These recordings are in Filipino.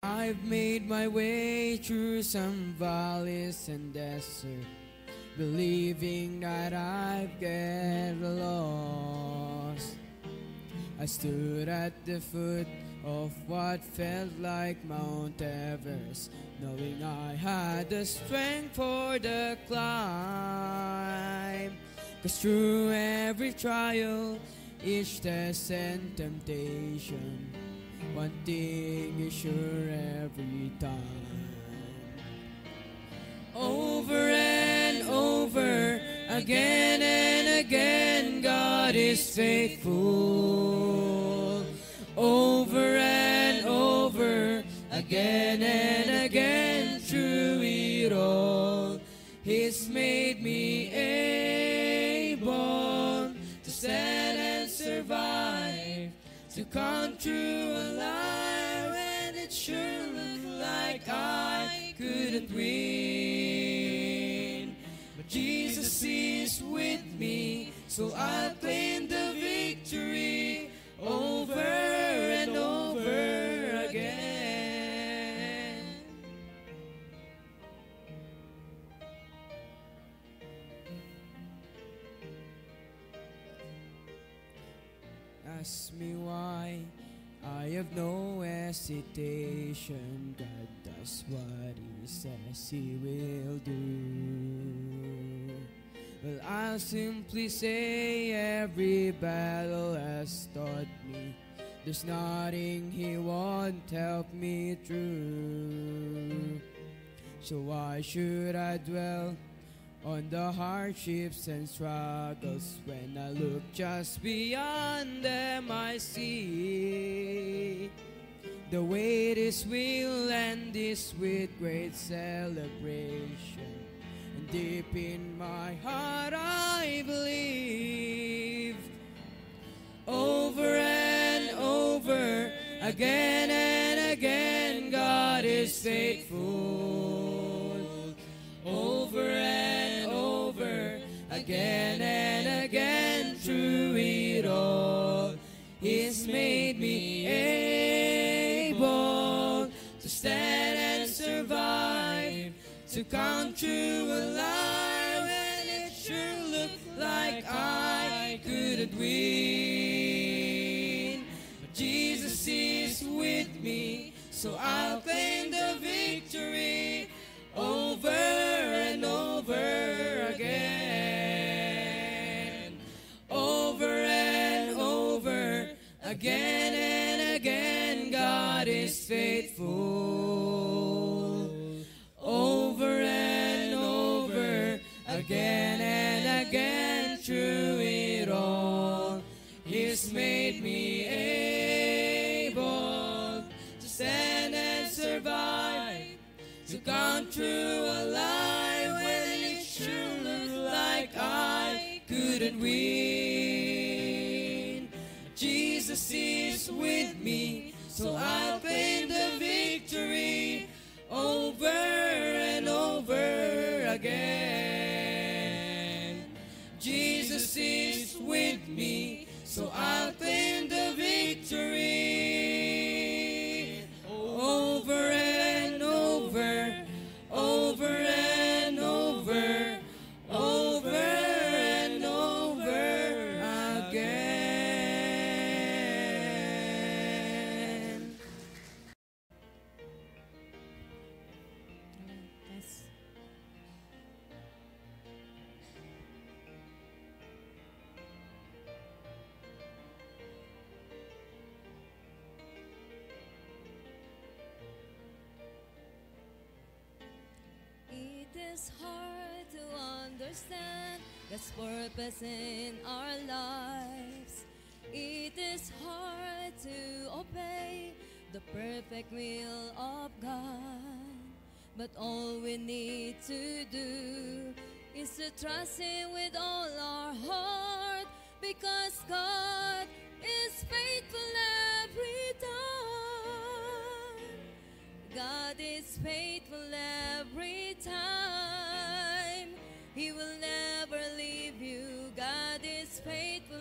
I've made my way through some valleys and desert, believing that I'd get lost. I stood at the foot of what felt like Mount Everest, knowing I had the strength for the climb. 'Cause through every trial, each test and temptation, one thing is sure every time. Over and over, again and again, God is faithful. Over and over, again and again, through it all, He's made me able to stand and survive, to come through alive, and it sure looked like I couldn't win. But Jesus is with me, so I'll claim the victory over and over again. Ask me why, I have no hesitation. God does what He says He will do. Well, I'll simply say every battle has taught me there's nothing He won't help me through. So why should I dwell on the hardships and struggles when I look just beyond them? I see the way this will end is with great celebration, and deep in my heart I believe. Over and over, again and again, God is faithful. Over and over, again and again, through it all, He's made me able to stand and survive, to come through alive, and it sure looked like I couldn't win. But Jesus is with me, so I'll claim the victory over and over again. Over and over, again and again, God is faithful. Over and over, again and again, through it all, He's made me able to stand and survive, to come through alive, when it sure looked like I couldn't win. Jesus is with me, so I'll claim the victory over and over again. Jesus is with me, so I'll claim the victory over and over, over and over, over and over again. Yes. It is hard to understand God's purpose in our lives. It is hard to obey the perfect will of God. But all we need to do is to trust Him with all our heart, because God is faithful every time. God is faithful every time. He will never leave you. God is faithful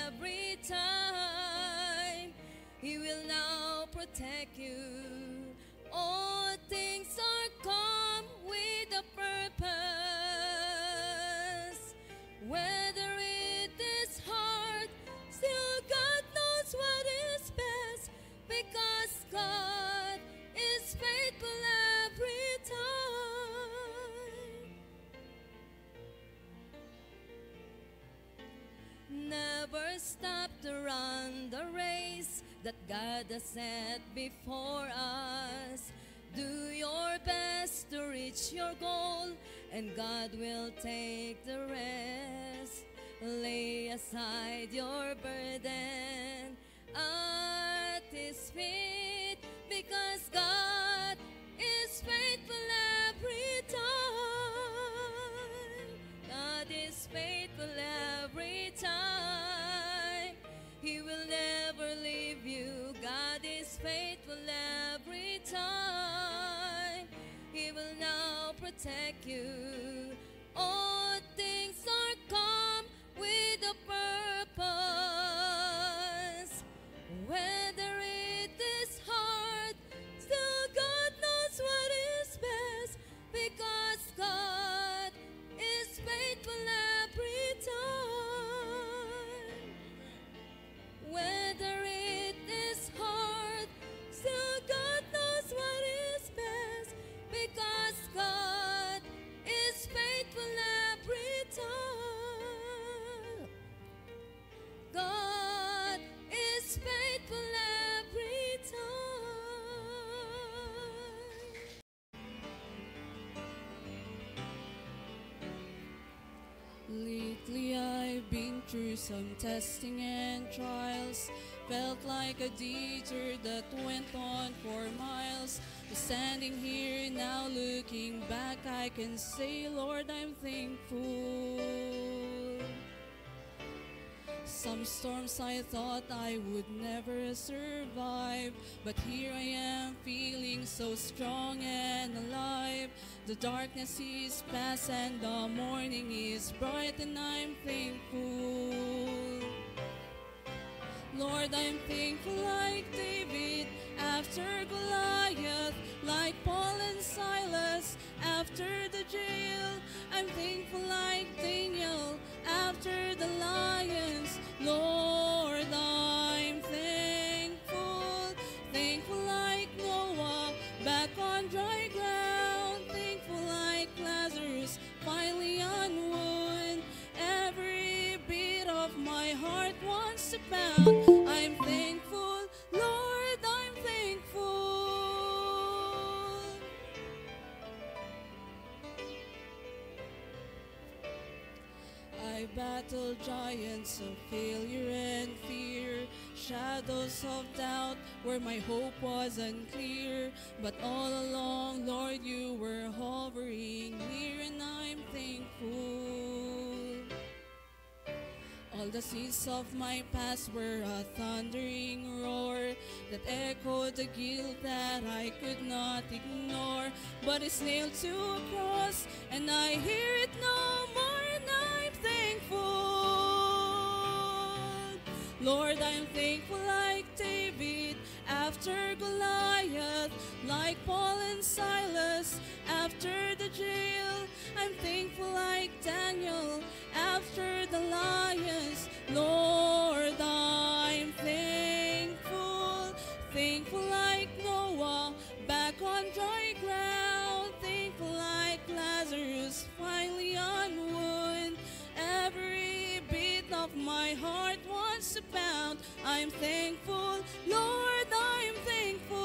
every time. He will now protect you All things are come with a purpose. Whether it is hard, still God knows what is best, because God is faithful every time. Never stop to run the race that God has set before us. Do your best to reach your goal, and God will take the rest. Lay aside your burden at His feet, because God is faithful every time. God is faithful every time. He will never leave you. God is faithful every time. He will now protect you. All things are come with a purpose. Whether it is hard, still God knows what is best, because God is faithful every time. Whether it is hard, still God knows what is best, because God is faithful every time. God is faithful every time. Lately I've been through some testing and trials. Felt like a detour that went on for miles. But standing here now looking back, I can say, Lord, I'm thankful. Some storms I thought I would never survive, but here I am feeling so strong and alive. The darkness is past and the morning is bright, and I'm thankful. Lord, I'm thankful like David after Goliath, like Paul and Silas after the jail. I'm thankful like Daniel after the lions. Lord, I'm thankful. Thankful like Noah back on dry ground. Thankful like Lazarus finally on wood. Every beat of my heart wants to pound. I'm thankful, Lord, I'm thankful. I battled giants of failure and fear, shadows of doubt where my hope was unclear. But all along, Lord, you were hovering near, and I'm thankful. All the sins of my past were a thundering roar that echoed the guilt that I could not ignore. But it's nailed to a cross, and I hear it no more, and I'm thankful. Lord, I'm thankful like David after Goliath, like Paul and Silas after the jail. I'm thankful like Daniel after the lions. Lord, I'm thankful. Thankful like Noah back on dry ground. Thankful like Lazarus finally on wood. Every beat of my heart wants to pound. I'm thankful, Lord, I'm thankful.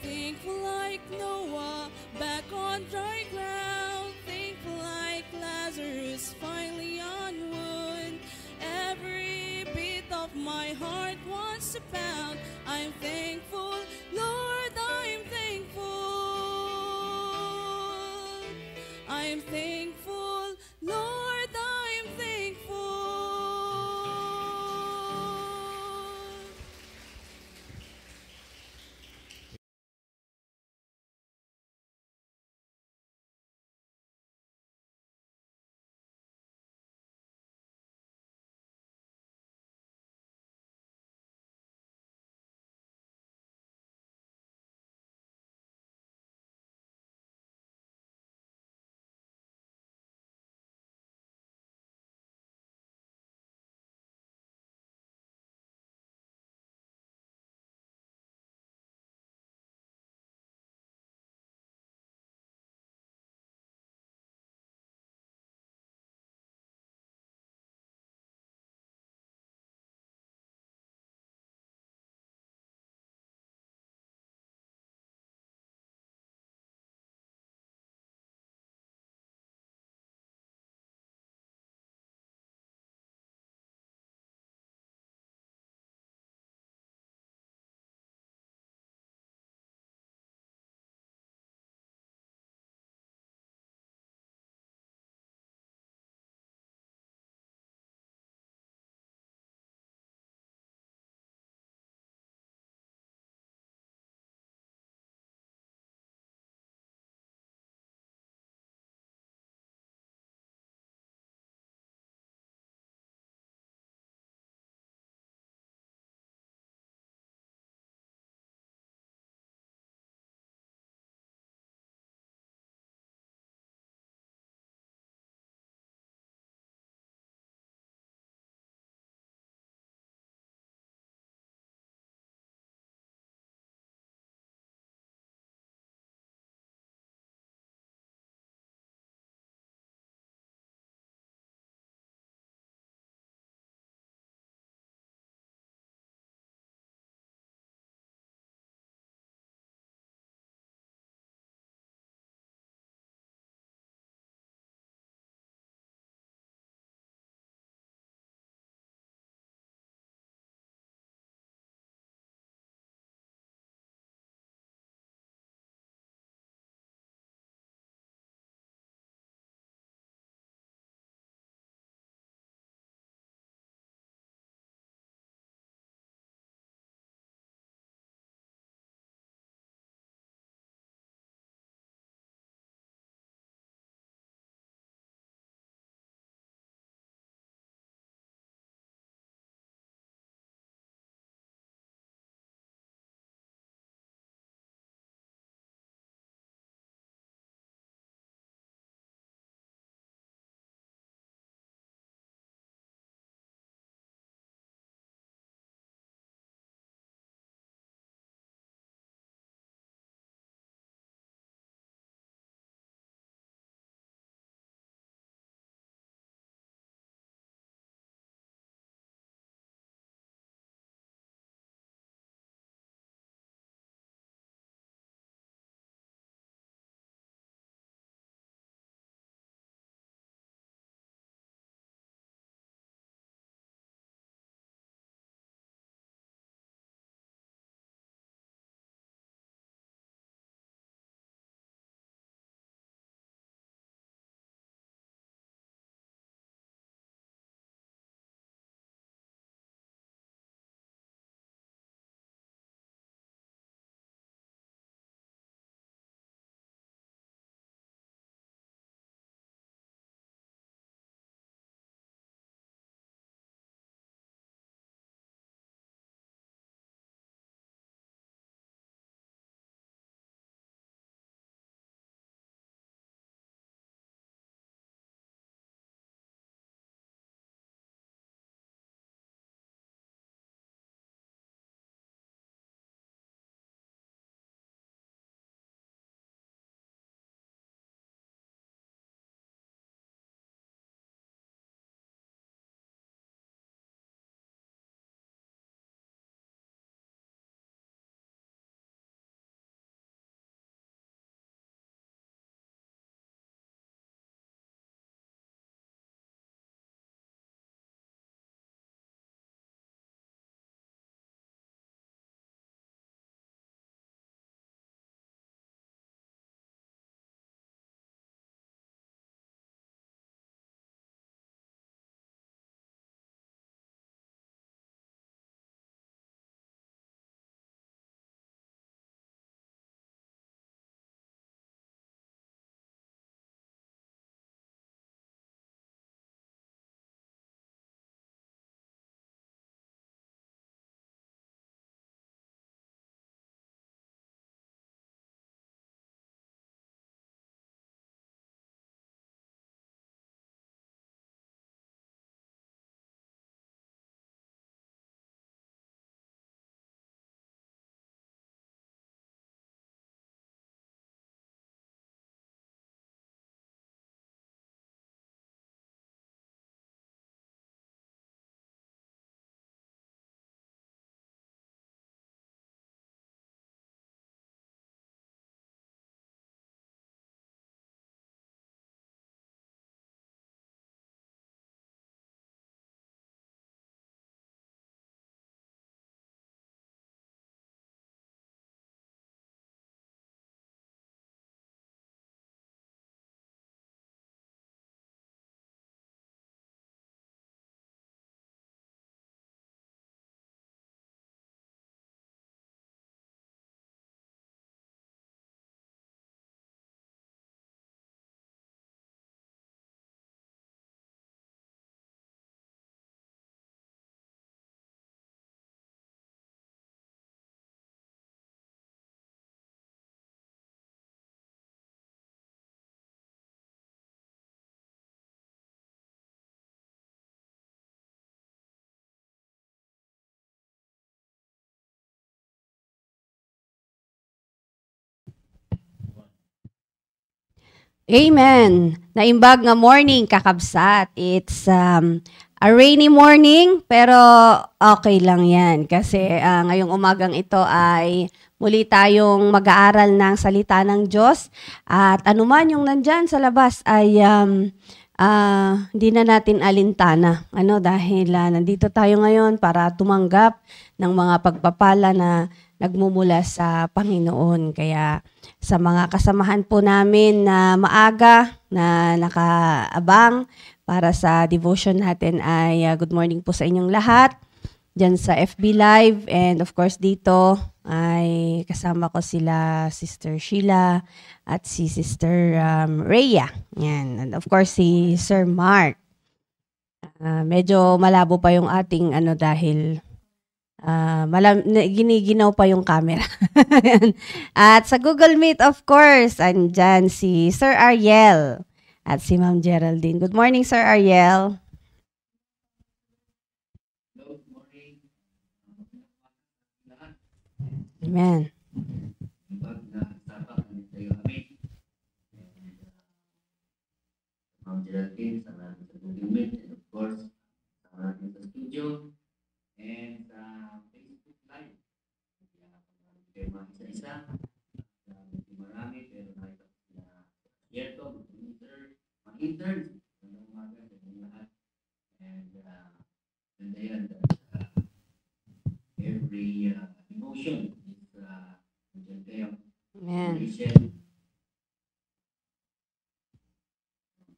Thankful like Noah back on dry ground. Thankful like Lazarus finally on wood. Every beat of my heart wants to pound. I'm thankful, Lord, I'm thankful. I'm thankful, Lord, I'm thankful. Amen. Naimbag nga morning, kakabsat. It's a rainy morning, pero okay lang yan. Kasi ngayong umagang ito ay muli tayong mag-aaral ng salita ng Diyos. At anuman yung nandyan sa labas ay hindi na natin alintana. Dahil nandito tayo ngayon para tumanggap ng mga pagpapala na nagmumula sa Panginoon. Kaya sa mga kasamahan po namin na maaga na nakaabang para sa devotion natin ay good morning po sa inyong lahat dyan sa FB Live, and of course dito ay kasama ko sila Sister Sheila at si Sister Rhea. Yan. And of course si Sir Mark. Medyo malabo pa yung ating dahil giniginaw pa yung camera. At sa Google Meet, of course, andyan si Sir Ariel at si Ma'am Geraldine. Good morning, Sir Ariel. Amen. Ma'am Geraldine, sa natin sa Google Meet, and of course, sa natin sa studio, and sa Facebook Live. Kaya mga isa-isa, medyo marami, pero nakita ko sila Yerto, mga interns, mga umaga sa inyong lahat. And then every emotion is nandiyan kayo. Amen.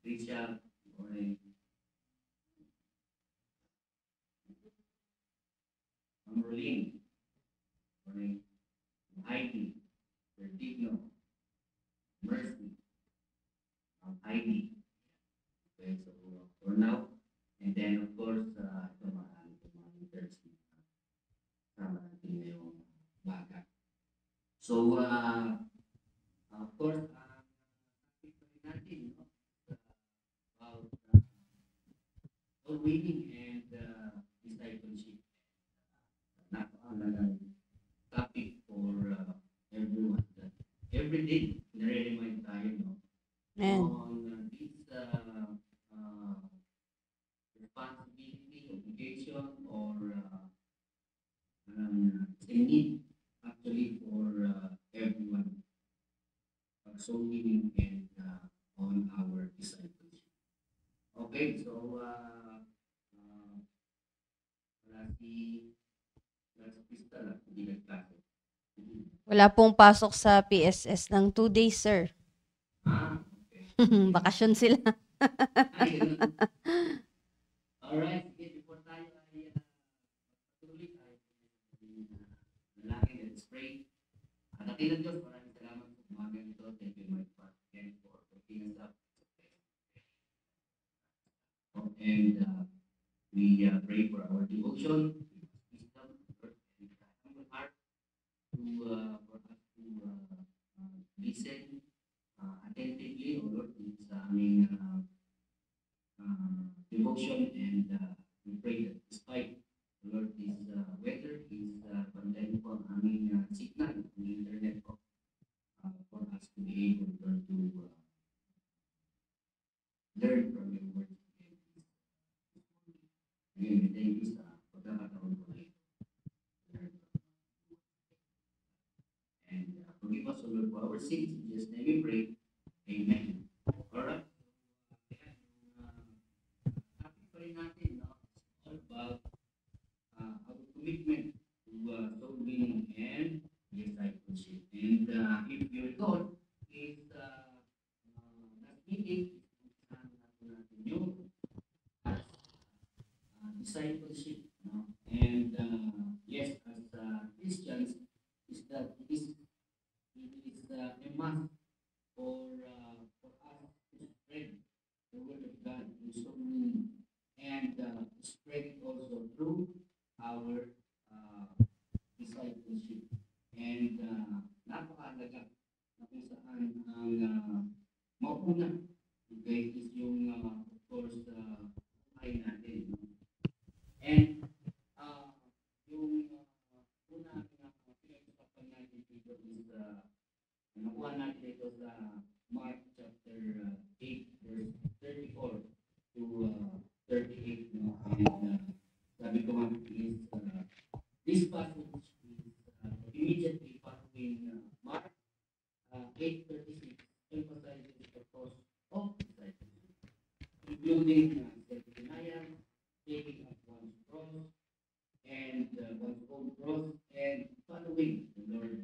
Risha, morning. Rolling, morning. Heidi, Vertigno, Mercy, Heidi. Okay, so for now, and then of course, ito mga interns sama natin ngayong baga. So, of course, natin, no? About soul winning and discipleship. Napakalagang topic for everyone. That every day, nare-remind tayo, no? Amen. On this responsibility, obligation, or a need actually for everyone. Soul winning and on our discipleship. Okay, so wala si Crystal, hindi nagklase. Wala pong pasok sa PSS ng 2 days, sir. Okay. Bakasyon sila. Alright, sige, before tayo ay patuloy tayo lalaki, let's pray. Dakilang Diyos, maraming salamat sa umaga nito. Thank you, my Father, again, for waking us up. And we pray for our devotion, wisdom, and humble heart for us to listen attentively, O Lord, sa aming devotion, and we pray that despite, Lord, this weather is pandayin po ang aming signal, ang internet po, for us to be able to learn from your word. Again, we thank you sa pagkakataon po na ito. And forgive us, O Lord, for our sins. In Jesus' name we pray. Amen. Alright. Topic pa rin natin, no? It's all about our commitment to soul winning and discipleship. And if you recall, is last meeting, natin yung discipleship, no? And yes, as Christians, is that it is a must for us to spread the word of God in so many, and spread it also through our discipleship. And napakahalaga na kung saan ang mauna, okay, is yung of course buhay natin, no? And yung una na pinag-usapan natin dito is nakuha natin ito sa Mark chapter including self-denial, taking up one's cross, and one's own cross, and following the Lord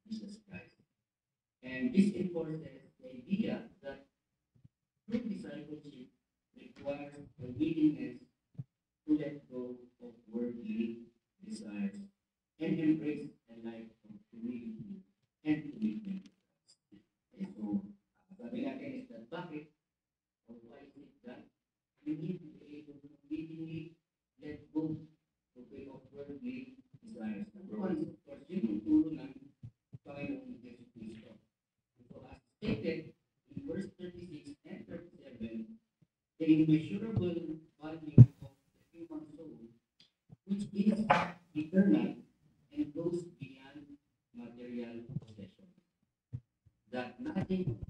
Jesus Christ. And this enforces the idea that true discipleship requires a willingness to let go of worldly desires and embrace a life of humility and commitment to Christ. And so, sabi natin is that bakit or why is it that we need to be able to willingly let go of worldly desires. Number one is, of course, yun yung turo ng Panginoong Yesus Cristo. So, as stated in verse 36 and 37, the immeasurable value of the human soul, which is eternal and goes beyond material possession. That nothing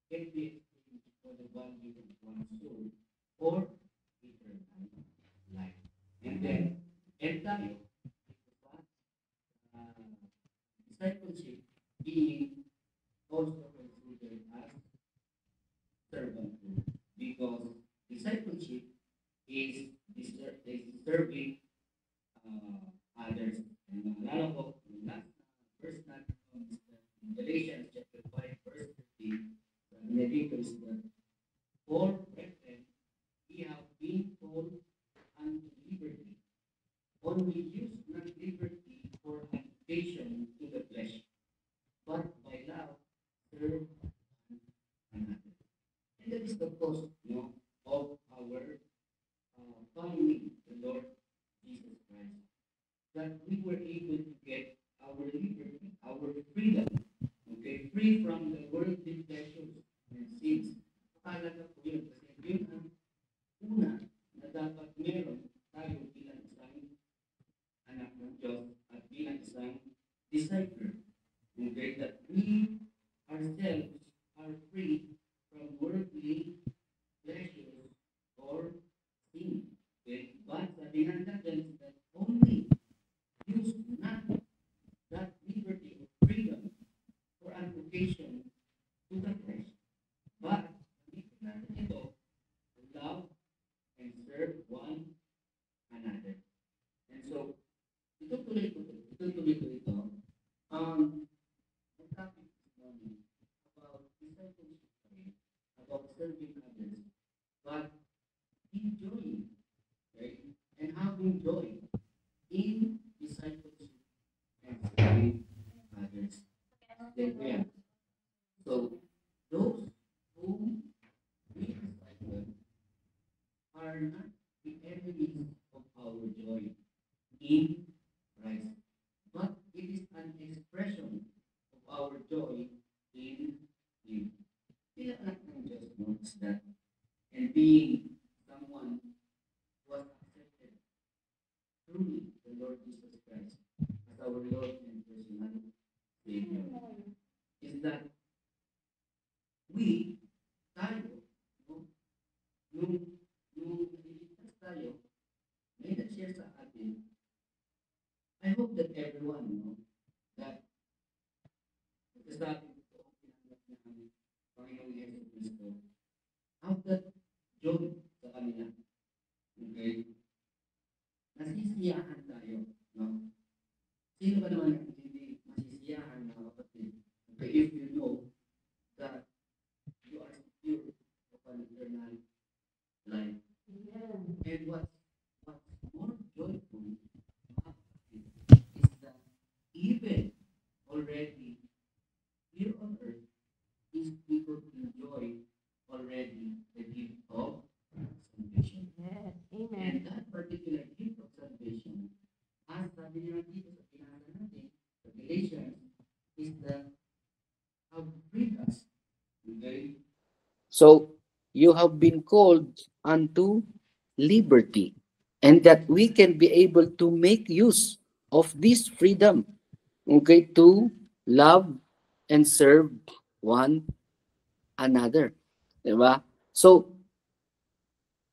can be exchanged for the value of one's soul or eternal life. And then, tayo, discipleship being also considered as servanthood, because discipleship is serving others. And naalala ko, yung last verse natin in Galatians chapter 5, verse 13, sabi dito is that, for brethren, we have been called unto liberty. Only use not liberty for application to the flesh, but by love serve one another. And that is the cost, of our following the Lord Jesus Christ. That we were able to get our liberty, our freedom, okay, free from the worldly pleasures and sins. Pakalaga po yun, kasi yun ang una na dapat meron tayo bilang isang anak ng Diyos at bilang isang disciple. Okay, that we ourselves are free from worldly pleasures or sin. Okay, but sabi nga natin that only use not that liberty or freedom for application to the flesh, but dito natin ito to love and serve one another. And so, itutuloy ko ito. The topic this morning about discipleship, about serving others, but enjoying, right? And having joy in discipleship and serving others. Yeah. So, those who we disciple are not the enemies of our joy in Christ, but it is an expression of our joy in Him. Bilang anak ng Diyos, notes that, and being someone who has accepted truly the Lord Jesus Christ as our Lord and personal Savior, is that we, tayo, nung nililigtas tayo, may nag-share sa atin. I hope that everyone, that sabi ko, pinanggap ng Panginoong Yesus Cristo, have that joy sa kanila. Okay? Nasisiyahan tayo, no? Sino ba naman hindi masisiyahan, mga kapatid? Okay, if you know that you are secure of an eternal life. And what's more joyful, mga kapatid, is that even already here on earth, these people enjoy already the gift of salvation. Yes. And Amen. that particular gift of salvation, as sabi nila dito sa pinasa natin, sa Galatians, is that have freed us. Okay? So, you have been called unto liberty, and that we can be able to make use of this freedom, okay, to love and serve one another. Diba? So,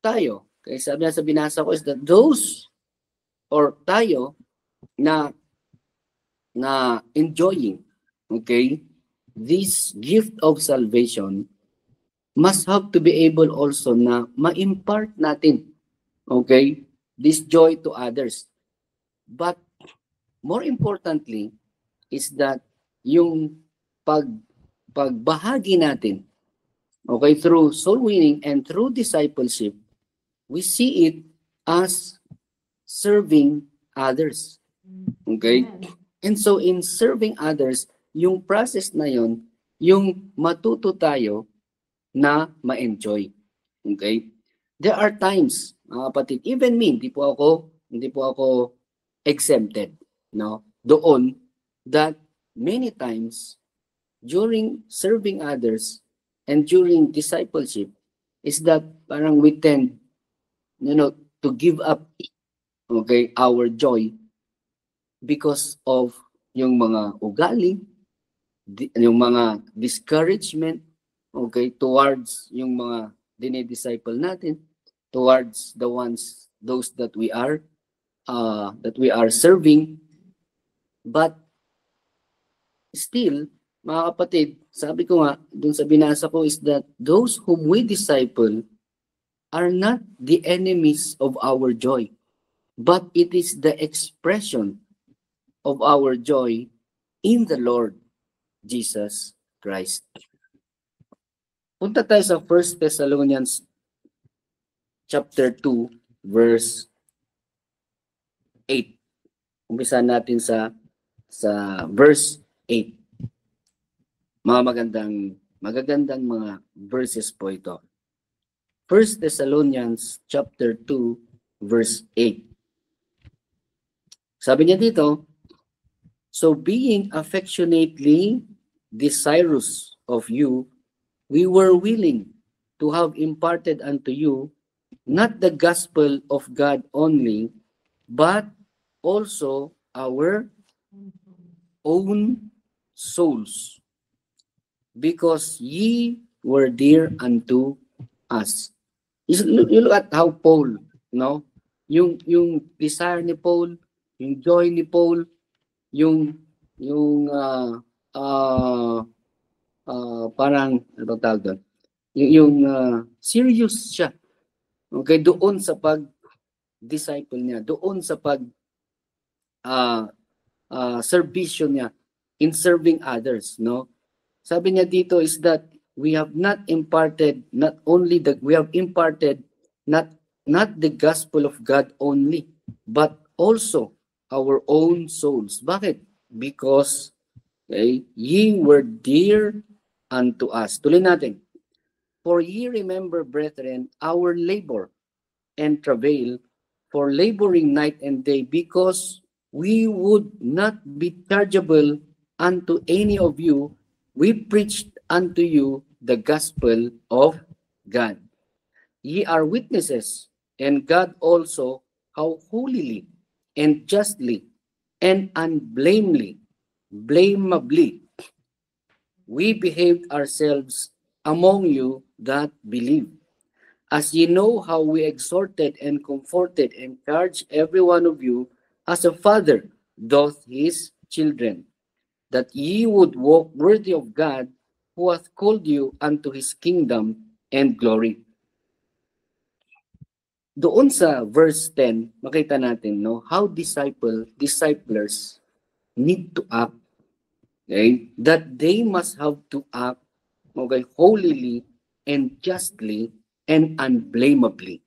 tayo, kaya sabi na sa binasa ko is that those, or tayo, na enjoying, okay, this gift of salvation, must have to be able also na ma-impart natin, okay, this joy to others. But more importantly is that yung pagbahagi natin, okay, through soul winning and through discipleship, we see it as serving others. Okay? And so in serving others, yung process na yon, yung matuto tayo na ma-enjoy. Okay? There are times, mga kapatid, even me, hindi po ako exempted, no? Doon that many times during serving others and during discipleship is that parang we tend, to give up, okay, our joy because of yung mga ugali, yung mga discouragement, okay, towards yung mga dinidisciple natin, towards those that we are serving. But still, mga kapatid, sabi ko nga, dun sa binasa ko is that those whom we disciple are not the enemies of our joy, but it is the expression of our joy in the Lord Jesus Christ. Punta tayo sa 1 Thessalonians chapter 2, verse 8. Umpisa natin sa verse 8. Mga magagandang mga verses po ito. 1 Thessalonians chapter 2, verse 8. Sabi niya dito, so being affectionately desirous of you, we were willing to have imparted unto you not the gospel of God only, but also our own souls, because ye were dear unto us. You look at how Paul, yung desire ni Paul, yung joy ni Paul, yung parang ano tawag doon? Yung serious siya. Okay, doon sa pag-disciple niya, doon sa servisyo niya in serving others, no? Sabi niya dito is that we have imparted not the gospel of God only, but also our own souls. Bakit? Because ye were dear unto us. Tuloy natin. For ye remember, brethren, our labor and travail, for laboring night and day, because we would not be chargeable unto any of you. We preached unto you the gospel of God. Ye are witnesses, and God also, how holily and justly and unblamably we behaved ourselves among you that believe. As ye know how we exhorted and comforted and encouraged every one of you, as a father doth his children, that ye would walk worthy of God, who hath called you unto his kingdom and glory. Doon sa verse 10, makita natin how disciplers need to act. Okay? That they must have to act, okay, holily and justly and unblamably.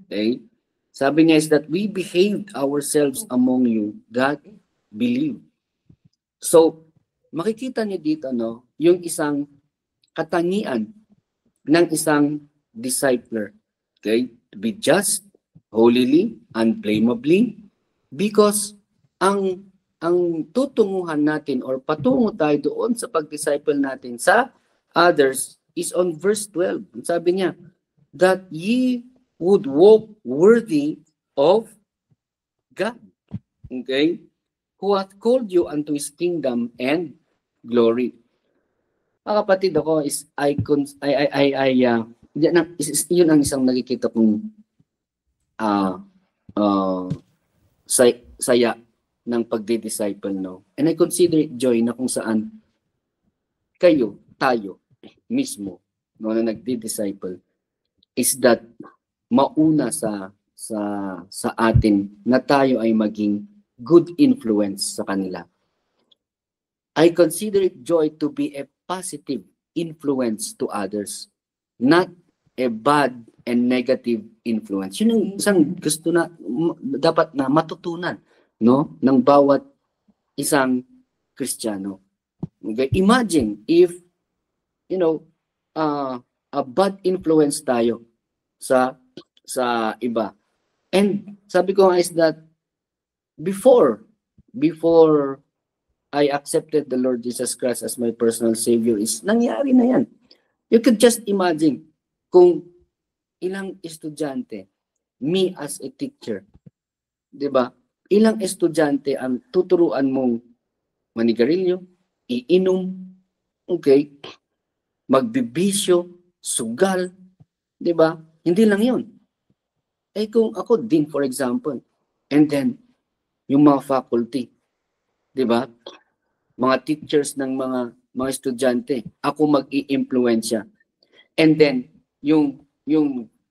Okay? Sabi niya is that we behaved ourselves among you that believe. So, makikita niyo dito yung isang katangian ng isang discipler. Okay? To be just, holily, unblamably, because ang tutunguhan natin or patungo tayo doon sa pag-disciple natin sa others is on verse 12. Sabi niya, that ye would walk worthy of God. Okay? Who hath called you unto his kingdom and glory. Mga kapatid, ako is yun ang isang nakikita kong saya ng pagdi-disciple, and I consider it joy na kung saan tayo mismo, no, na nagdi-disciple is that mauna sa atin na tayo ay maging good influence sa kanila. I consider it joy to be a positive influence to others, not a bad and negative influence. Yun ang isang gusto na dapat na matutunan, no, ng bawat isang Kristiyano. Okay? Imagine if, you know, a bad influence tayo sa iba. And sabi ko nga is that before I accepted the Lord Jesus Christ as my personal Savior, is nangyari na yan. You could just imagine kung ilang estudyante, me as a teacher, di ba? Ilang estudyante ang tuturuan mong manigarilyo, iinom, okay, magbibisyo, sugal, di ba? Hindi lang yun. Eh kung ako din, for example, and then yung mga faculty, di ba? Mga teachers ng mga estudyante, ako mag-i-impluwensya. And then yung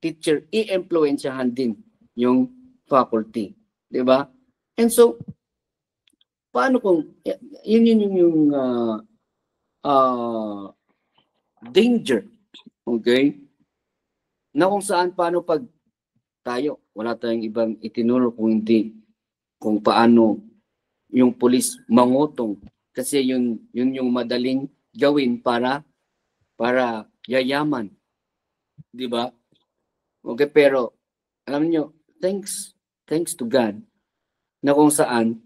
teacher i-impluwensyahan din yung faculty, di ba? And so paano kung yun yung danger, okay? Na kung saan paano pag tayo, wala tayong ibang itinuro kung hindi kung paano yung pulis mangutong kasi yun yung madaling gawin para yayaman, di ba? Okay, pero alam niyo, thanks to God na kung saan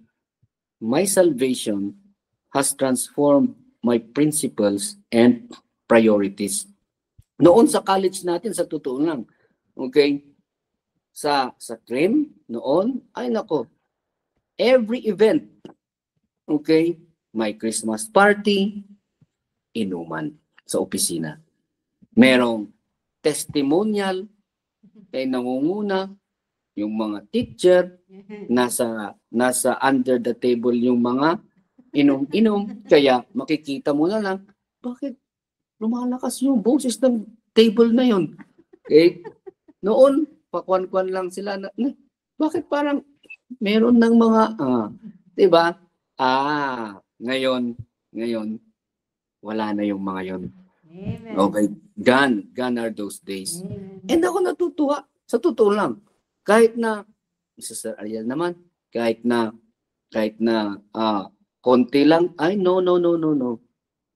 my salvation has transformed my principles and priorities. Noon sa college natin, sa totoo lang, okay, sa trim noon, ay nako, every event, okay, may Christmas party, inuman sa opisina. Merong testimonial, nangunguna, yung mga teacher, nasa under the table yung mga inom-inom, kaya makikita mo na lang, bakit lumalakas yung boses ng table na yun? Okay? Noon, pakwan-kwan lang sila na bakit parang meron ng mga, di ba? Ngayon, wala na yung mga yun. Amen. Okay, gone are those days. And ako natutuwa, sa totoo lang, kahit na, Sir Ariel naman, kahit na konti lang, ay no.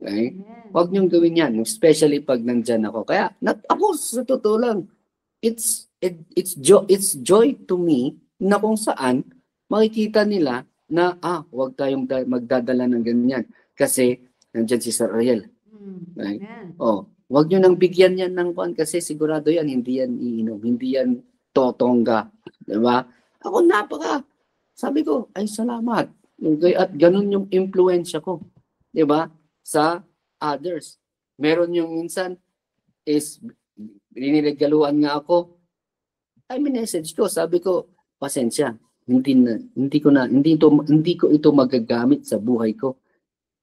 Okay? Huwag niyong gawin yan, especially pag nandyan ako. Kaya, ako sa totoo lang, it's joy to me na kung saan makikita nila na huwag tayong magdadala ng ganyan kasi nandiyan si Sir Ariel. Right? Huwag niyo nang bigyan yan ng kuan kasi sigurado yan hindi yan iinom, hindi yan totongga, di ba? Ako sabi ko, ay salamat. At ganun yung impluwensya ko, di ba? Sa others. Meron yung minsan is riniregaluhan nga ako. Ay message ko, sabi ko, pasensya. Hindi ko ito magagamit sa buhay ko.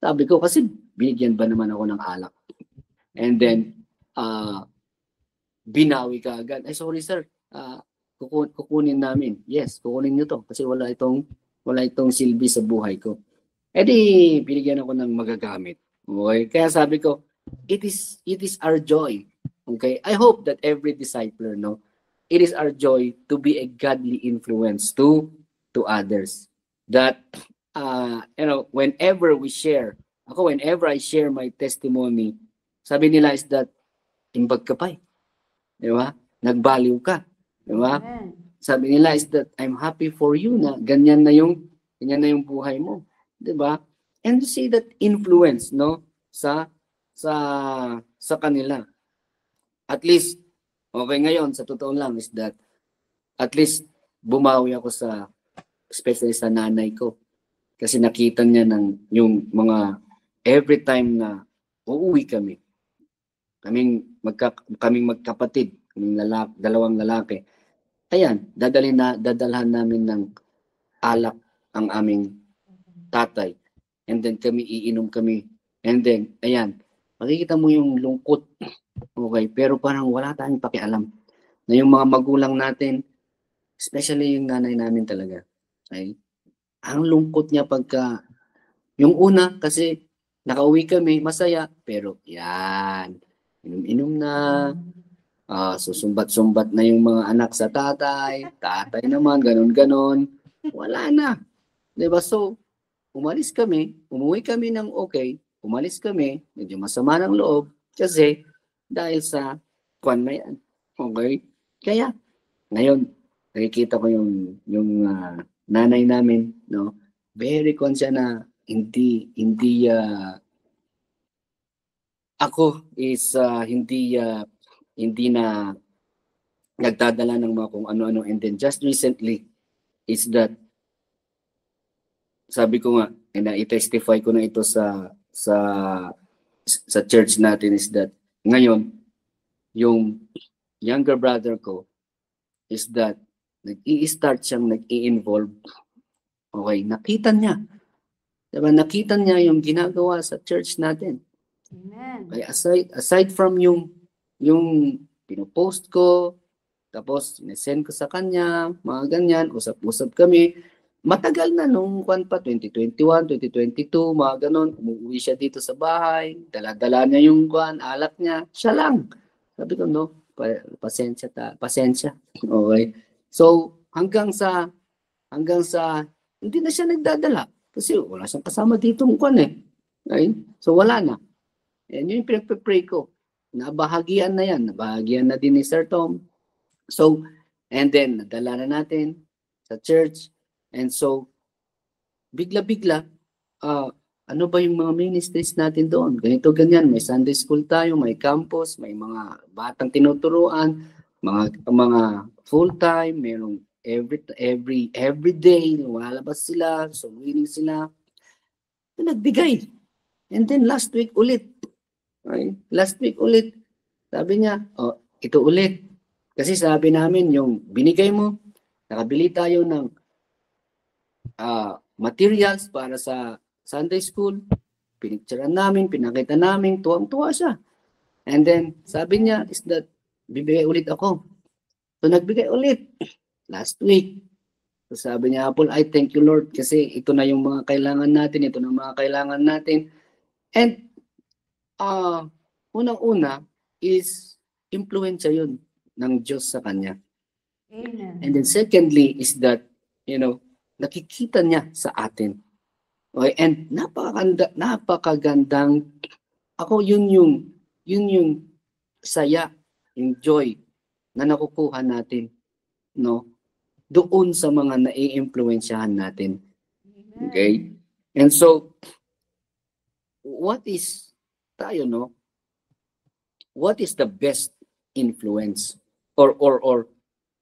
Sabi ko kasi binigyan ba naman ako ng alak. And then binawi ka agad. Ay sorry sir, kukunin namin. Yes, kukunin niyo to kasi wala itong silbi sa buhay ko. Eh di binigyan ako ng magagamit. Okay? Kaya sabi ko, it is our joy. Okay? I hope that every discipler, it is our joy to be a godly influence to others. That whenever I share my testimony, sabi nila is that imbag ka pa. Di ba? Nagbaliw ka. Di ba? Sabi nila is that I'm happy for you na ganyan na yung buhay mo. Di ba? And to see that influence, sa kanila. At least, okay ngayon, sa totoo lang is that at least bumawi ako especially sa nanay ko. Kasi nakita niya yung mga every time na uuwi kami. Kaming magkapatid, dalawang lalaki. Ayan, dadalhan namin ng alak ang aming tatay. And then iinom kami. And then, ayan, makikita mo yung lungkot Okay, pero parang wala tayong pakialam na yung mga magulang natin, especially yung nanay namin talaga. Okay? Ang lungkot niya pagka, yung una kasi nakauwi kami, masaya, pero yan, inom-inom na, susumbat-sumbat na yung mga anak sa tatay, tatay naman, ganon-ganon, wala na. Diba? So, umuwi kami ng okay, umalis kami, medyo masama ng loob, kasi dahil sa kwan na yan. Okay? Kaya, ngayon, nakikita ko yung nanay namin, no? Very kwan siya na hindi ako is hindi na nagdadala ng mga kung ano-ano, and then just recently is that sabi ko nga, and i-testify ko na ito sa church natin, is that ngayon yung younger brother ko is that nag-i-start siyang nag-i-involve. Okay, nakita niya. Diba? Nakita niya yung ginagawa sa church natin. Amen. Okay, aside from yung pinopost ko, tapos sinesend ko sa kanya, mga ganyan, usap-usap kami. Matagal na nung kwan pa, 2021, 2022, mga ganon, umuwi siya dito sa bahay, dala-dala niya yung kwan, alak niya, siya lang. Sabi ko, no, pasensya. Okay. So, hanggang sa, hindi na siya nagdadala. Kasi wala siyang kasama dito ng kwan eh. Okay? So, wala na. And yun yung pinag-pray ko. Nabahagian na yan. Nabahagian na din ni Sir Tom. So, and then, nadala na natin sa church. And so, bigla-bigla, ano ba yung mga ministries natin doon? Ganito, ganyan. May Sunday school tayo, may campus, may mga batang tinuturuan, mga full-time, merong every day, lumalabas sila, so winning sila. Nagbigay. And then last week ulit. Okay? Last week ulit. Sabi niya, ito ulit. Kasi sabi namin, yung binigay mo, nakabili tayo ng materials para sa Sunday school. Pinicturean namin, pinakita namin, tuwang-tuwa siya. And then, sabi niya is that, bibigay ulit ako. So, nagbigay ulit. Last week. So, sabi niya, Apple, I thank you, Lord, kasi ito na yung mga kailangan natin, ito na mga kailangan natin. And, unang-una is, influensya yun ng Diyos sa kanya. Amen. And then secondly is that, nakikita niya sa atin. Okay? And napakagandang, ako yun yung saya, yung joy na nakukuha natin, no? Doon sa mga nai-influensyahan natin. Okay? And so, what is the best influence? Or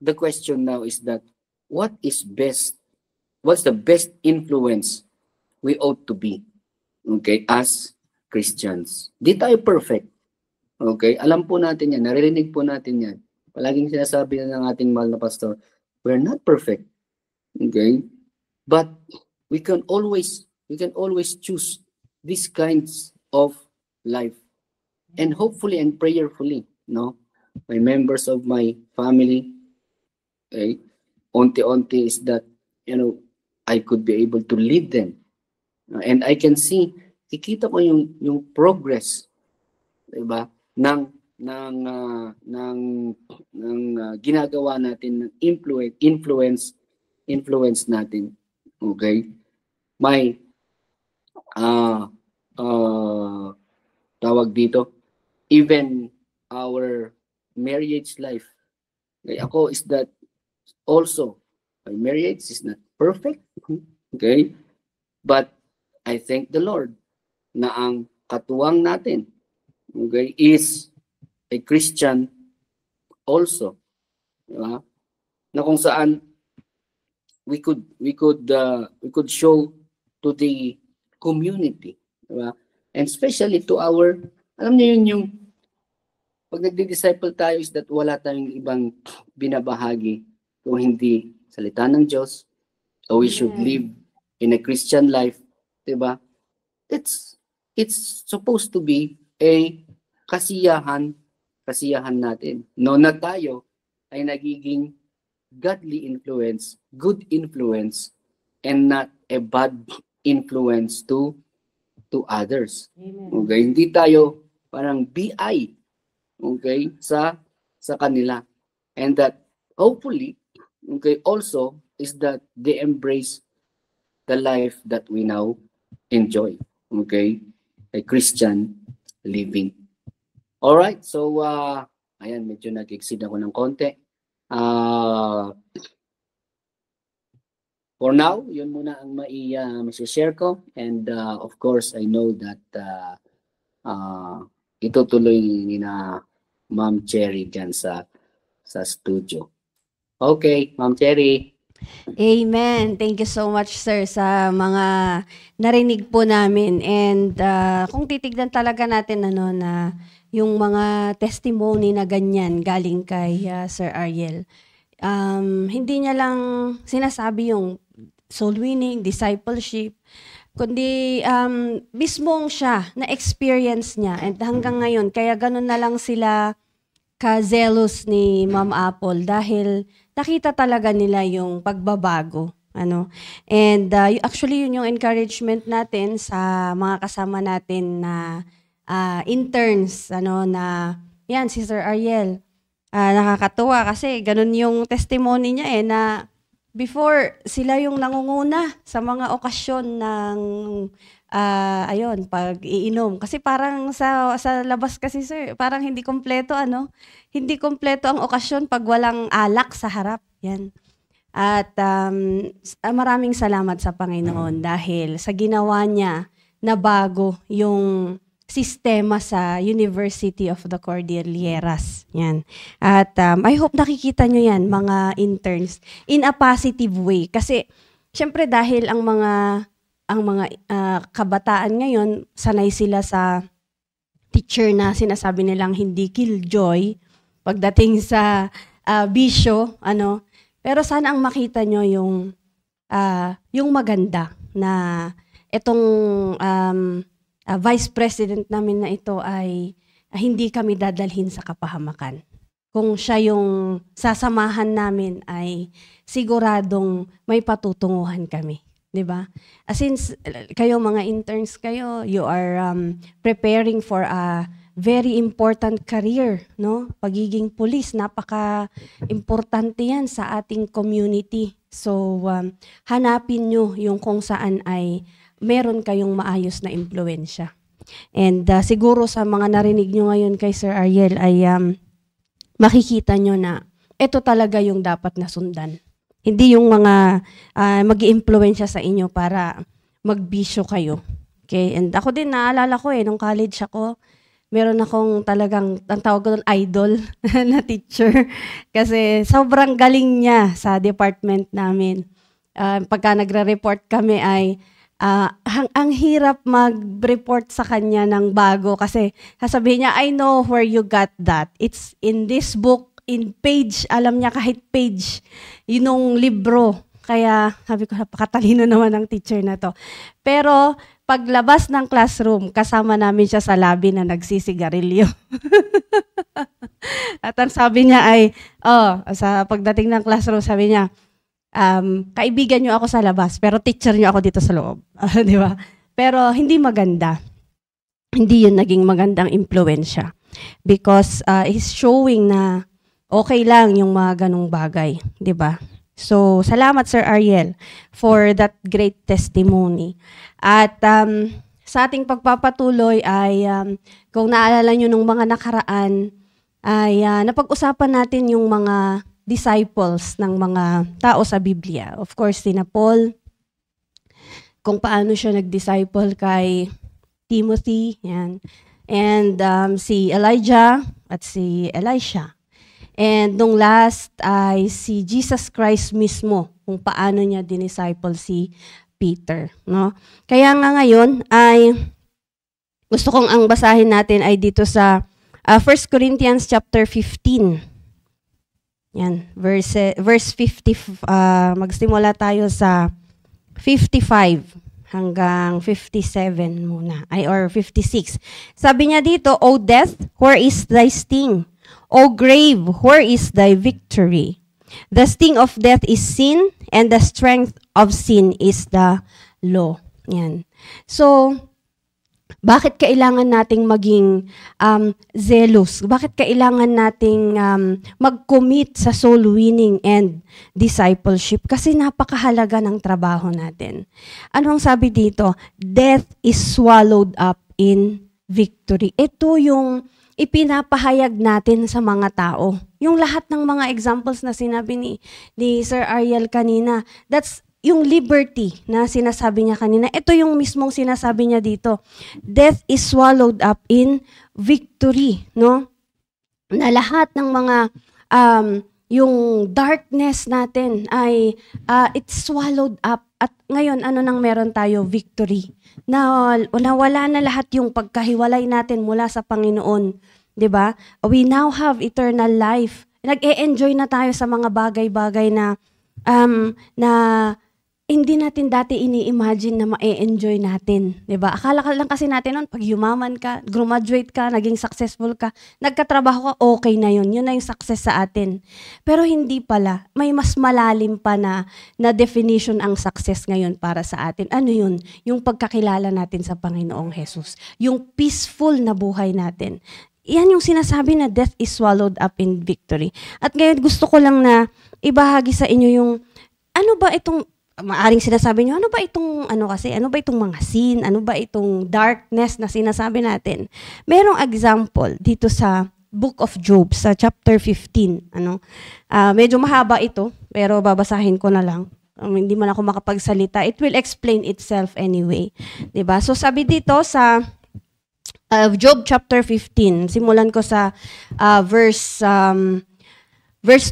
the question now is that, what's the best influence we ought to be, okay, as Christians? Di tayo perfect. Okay? Alam po natin yan, naririnig po natin yan. Palaging sinasabi na ng ating mahal na pastor, we're not perfect. Okay? But we can always choose these kinds of life. And hopefully and prayerfully, no? My members of my family, okay, unti-unti is that, I could be able to lead them. And I can see, kikita ko yung progress, diba? ng ginagawa natin, ng influence natin. Okay? May tawag dito, even our marriage life. Okay, ako is that also, my marriage is not perfect. Okay? But I thank the Lord na ang katuwang natin, okay, is a Christian also. Diba? Na kung saan we could show to the community, diba? And especially to our, alam niyo yun, yung pag nagdi-disciple tayo is that wala tayong ibang binabahagi kung hindi salita ng Diyos, so we should live in a Christian life, diba? It's supposed to be a kasiyahan kasiyahan natin. No, na tayo ay nagiging godly influence, good influence, and not a bad influence to others. Okay, hindi tayo parang BI, okay, sa kanila. And that hopefully, okay, also is that they embrace the life that we now enjoy, okay, a Christian living. All right, so ayan, medyo nag-exceed ako ng konti. For now, yun muna ang share ko. And of course, I know that itutuloy ni na Ma'am Cherry dyan sa studio. Okay, Ma'am Cherry. Amen. Thank you so much, sir, sa mga narinig po namin. And kung titignan talaga natin na yung mga testimony na ganyan galing kay Sir Ariel, hindi niya lang sinasabi yung soul winning, discipleship, kundi mismong siya na experience niya. And hanggang ngayon, kaya ganun na lang sila ka-zealous ni Ma'am Apple dahil nakita talaga nila yung pagbabago. And actually, yun yung encouragement natin sa mga kasama natin na interns, na yan, si Sir Ariel. Nakakatuwa kasi ganun yung testimony niya na before sila yung nangunguna sa mga okasyon ng pag-iinom. Kasi parang sa labas kasi, sir, parang hindi kompleto hindi kompleto ang okasyon pag walang alak sa harap. Yan. At maraming salamat sa Panginoon dahil sa ginawa niya na bago yung sistema sa University of the Cordilleras. Yan. At I hope nakikita nyo yan, mga interns, in a positive way. Kasi, syempre dahil ang mga kabataan ngayon, sanay sila sa teacher na sinasabi nilang hindi killjoy pagdating sa bisyo, Pero sana ang makita nyo yung maganda na itong vice president namin na ito ay hindi kami dadalhin sa kapahamakan. Kung siya yung sasamahan namin ay siguradong may patutunguhan kami. 'Di ba? Since kayo mga interns kayo, you are preparing for a very important career, no? Pagiging pulis, napaka-importante 'yan sa ating community. So hanapin nyo yung kung saan ay meron kayong maayos na impluwensya. And siguro sa mga narinig nyo ngayon kay Sir Ariel ay makikita nyo na ito talaga yung dapat na sundan. Hindi yung mga mag-i-impluwensya sa inyo para magbisyo kayo. Okay? And ako din, naalala ko nung college ako, meron akong talagang, ang tawag ko doon, idol na teacher. Kasi sobrang galing niya sa department namin. Pagka nagre-report kami ay, ang hirap mag-report sa kanya ng bago kasi sasabihin niya, I know where you got that. It's in this book, in page, alam niya kahit page, yun libro. Kaya sabi ko, napakatalino naman ng teacher na to. Pero paglabas ng classroom, kasama namin siya sa lobby na nagsisigarilyo. At ang sabi niya ay, sa pagdating ng classroom, sabi niya, kaibigan niyo ako sa labas, pero teacher niyo ako dito sa loob. Di ba? Pero hindi maganda. Hindi yun naging magandang impluwensya. Because he's showing na okay lang yung mga ganong bagay. Di ba? So, salamat Sir Ariel for that great testimony. At sa ating pagpapatuloy ay, kung naalala nyo nung mga nakaraan, ay napag-usapan natin yung mga disciples ng mga tao sa Biblia. Of course, sina Paul, kung paano siya nag-disciple kay Timothy, yan. And si Elijah at si Elisha. And nung last ay si Jesus Christ mismo, kung paano niya dinisciple si Peter. No? Kaya nga ngayon ay gusto kong ang basahin natin ay dito sa 1 Corinthians chapter 15. Yan, verse 50, magsimula tayo sa 55 hanggang 57 muna, or 56. Sabi niya dito, O death, where is thy sting? O grave, where is thy victory? The sting of death is sin, and the strength of sin is the law. Yan. So, bakit kailangan nating maging zealous? Bakit kailangan nating mag-commit sa soul winning and discipleship? Kasi napakahalaga ng trabaho natin. Ano ang sabi dito? Death is swallowed up in victory. Ito yung ipinapahayag natin sa mga tao. Yung lahat ng mga examples na sinabi ni Sir Ariel kanina, that's yung liberty na sinasabi niya kanina. Ito yung mismong sinasabi niya dito. Death is swallowed up in victory, no? Na lahat ng mga yung darkness natin ay it's swallowed up. At ngayon, ano nang meron tayo? Victory. Na wala na lahat yung pagkahiwalay natin mula sa Panginoon. 'Di ba? We now have eternal life. Nag-e-enjoy na tayo sa mga bagay-bagay na hindi natin dati ini-imagine na ma-e-enjoy natin. 'Di ba? Akala lang kasi natin noon, pag yumaman ka, graduate ka, naging successful ka, nagkatrabaho ka, okay na yun. Yun na yung success sa atin. Pero hindi pala. May mas malalim pa na definition ang success ngayon para sa atin. Ano yun? Yung pagkakilala natin sa Panginoong Jesus. Yung peaceful na buhay natin. Yan yung sinasabi na death is swallowed up in victory. At ngayon gusto ko lang na ibahagi sa inyo yung ano ba itong maaring sinasabi nyo, ano ba itong mga sin, ano ba itong darkness na sinasabi natin? Merong example dito sa Book of Job, sa chapter 15. Medyo mahaba ito, pero babasahin ko na lang. Hindi man ako makapagsalita. It will explain itself anyway. Diba? So sabi dito sa Job chapter 15, simulan ko sa verse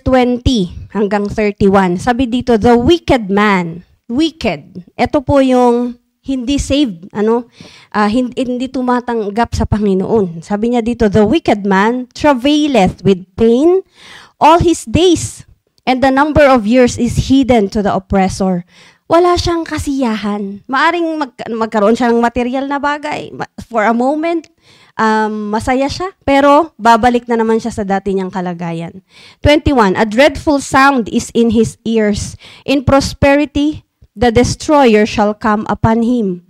20 hanggang 31. Sabi dito, the wicked man, wicked. Ito po yung hindi saved, hindi tumatanggap sa Panginoon. Sabi niya dito, the wicked man travaileth with pain all his days, and the number of years is hidden to the oppressor. Wala siyang kasiyahan. Maaring magkaroon siya ng material na bagay. For a moment, masaya siya, pero babalik na naman siya sa dati niyang kalagayan. 21, a dreadful sound is in his ears. In prosperity, the destroyer shall come upon him.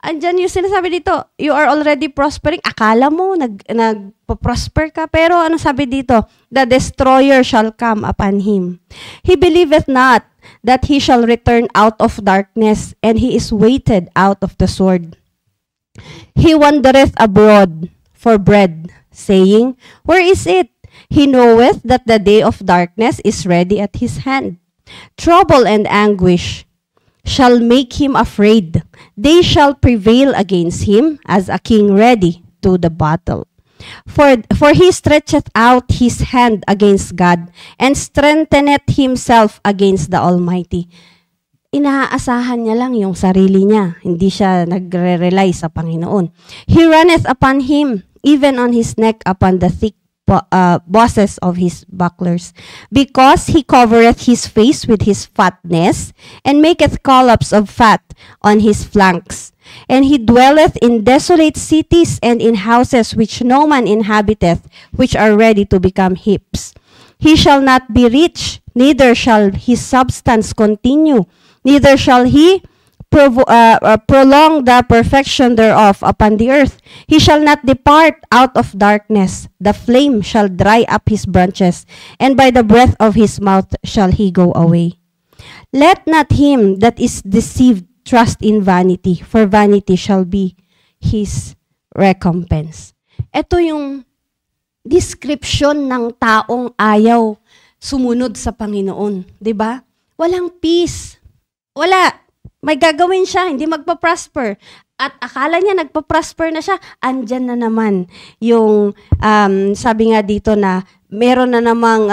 Andyan yung sinasabi dito, you are already prospering. Akala mo, nagpo-prosper ka, pero ano sabi dito? The destroyer shall come upon him. He believeth not that he shall return out of darkness, and he is weighted out of the sword. He wandereth abroad for bread, saying, where is it? He knoweth that the day of darkness is ready at his hand. Trouble and anguish shall make him afraid. They shall prevail against him as a king ready to the battle. For he stretcheth out his hand against God, and strengtheneth himself against the Almighty. Inaasahan niya lang yung sarili niya. Hindi siya nagre-rely sa Panginoon. He runneth upon him, even on his neck upon the thick bosses of his bucklers. Because he covereth his face with his fatness, and maketh collops of fat on his flanks. And he dwelleth in desolate cities, and in houses which no man inhabiteth, which are ready to become heaps. He shall not be rich, neither shall his substance continue, neither shall he prolong the perfection thereof upon the earth. He shall not depart out of darkness. The flame shall dry up his branches, and by the breath of his mouth shall he go away. Let not him that is deceived trust in vanity, for vanity shall be his recompense. Ito yung description ng taong ayaw sumunod sa Panginoon. 'Di ba? Walang peace. Wala. May gagawin siya, hindi magpa-prosper. At akala niya nagpa-prosper na siya, andyan na naman yung, sabi nga dito na, meron na namang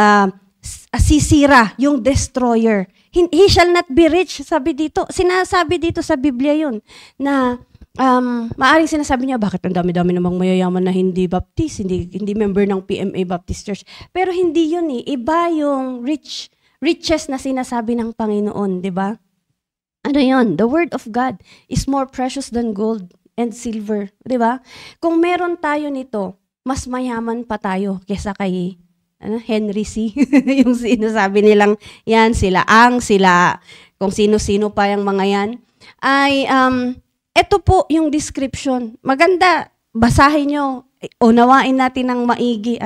sisira, yung destroyer. He shall not be rich, sabi dito. Sinasabi dito sa Biblia yun, na maaring sinasabi niya, bakit ang dami-dami namang mayayaman na hindi baptist, hindi member ng PMA Baptist Church. Pero hindi yun eh. Iba yung riches na sinasabi ng Panginoon, di ba? Ano yun? The word of God is more precious than gold and silver. Di ba? Kung meron tayo nito, mas mayaman pa tayo kesa kay Henry C. Yung sinasabi nilang yan, sila kung sino-sino pa yung mga yan, ay ito po yung description. Maganda, basahin nyo, unawain natin ng maigi,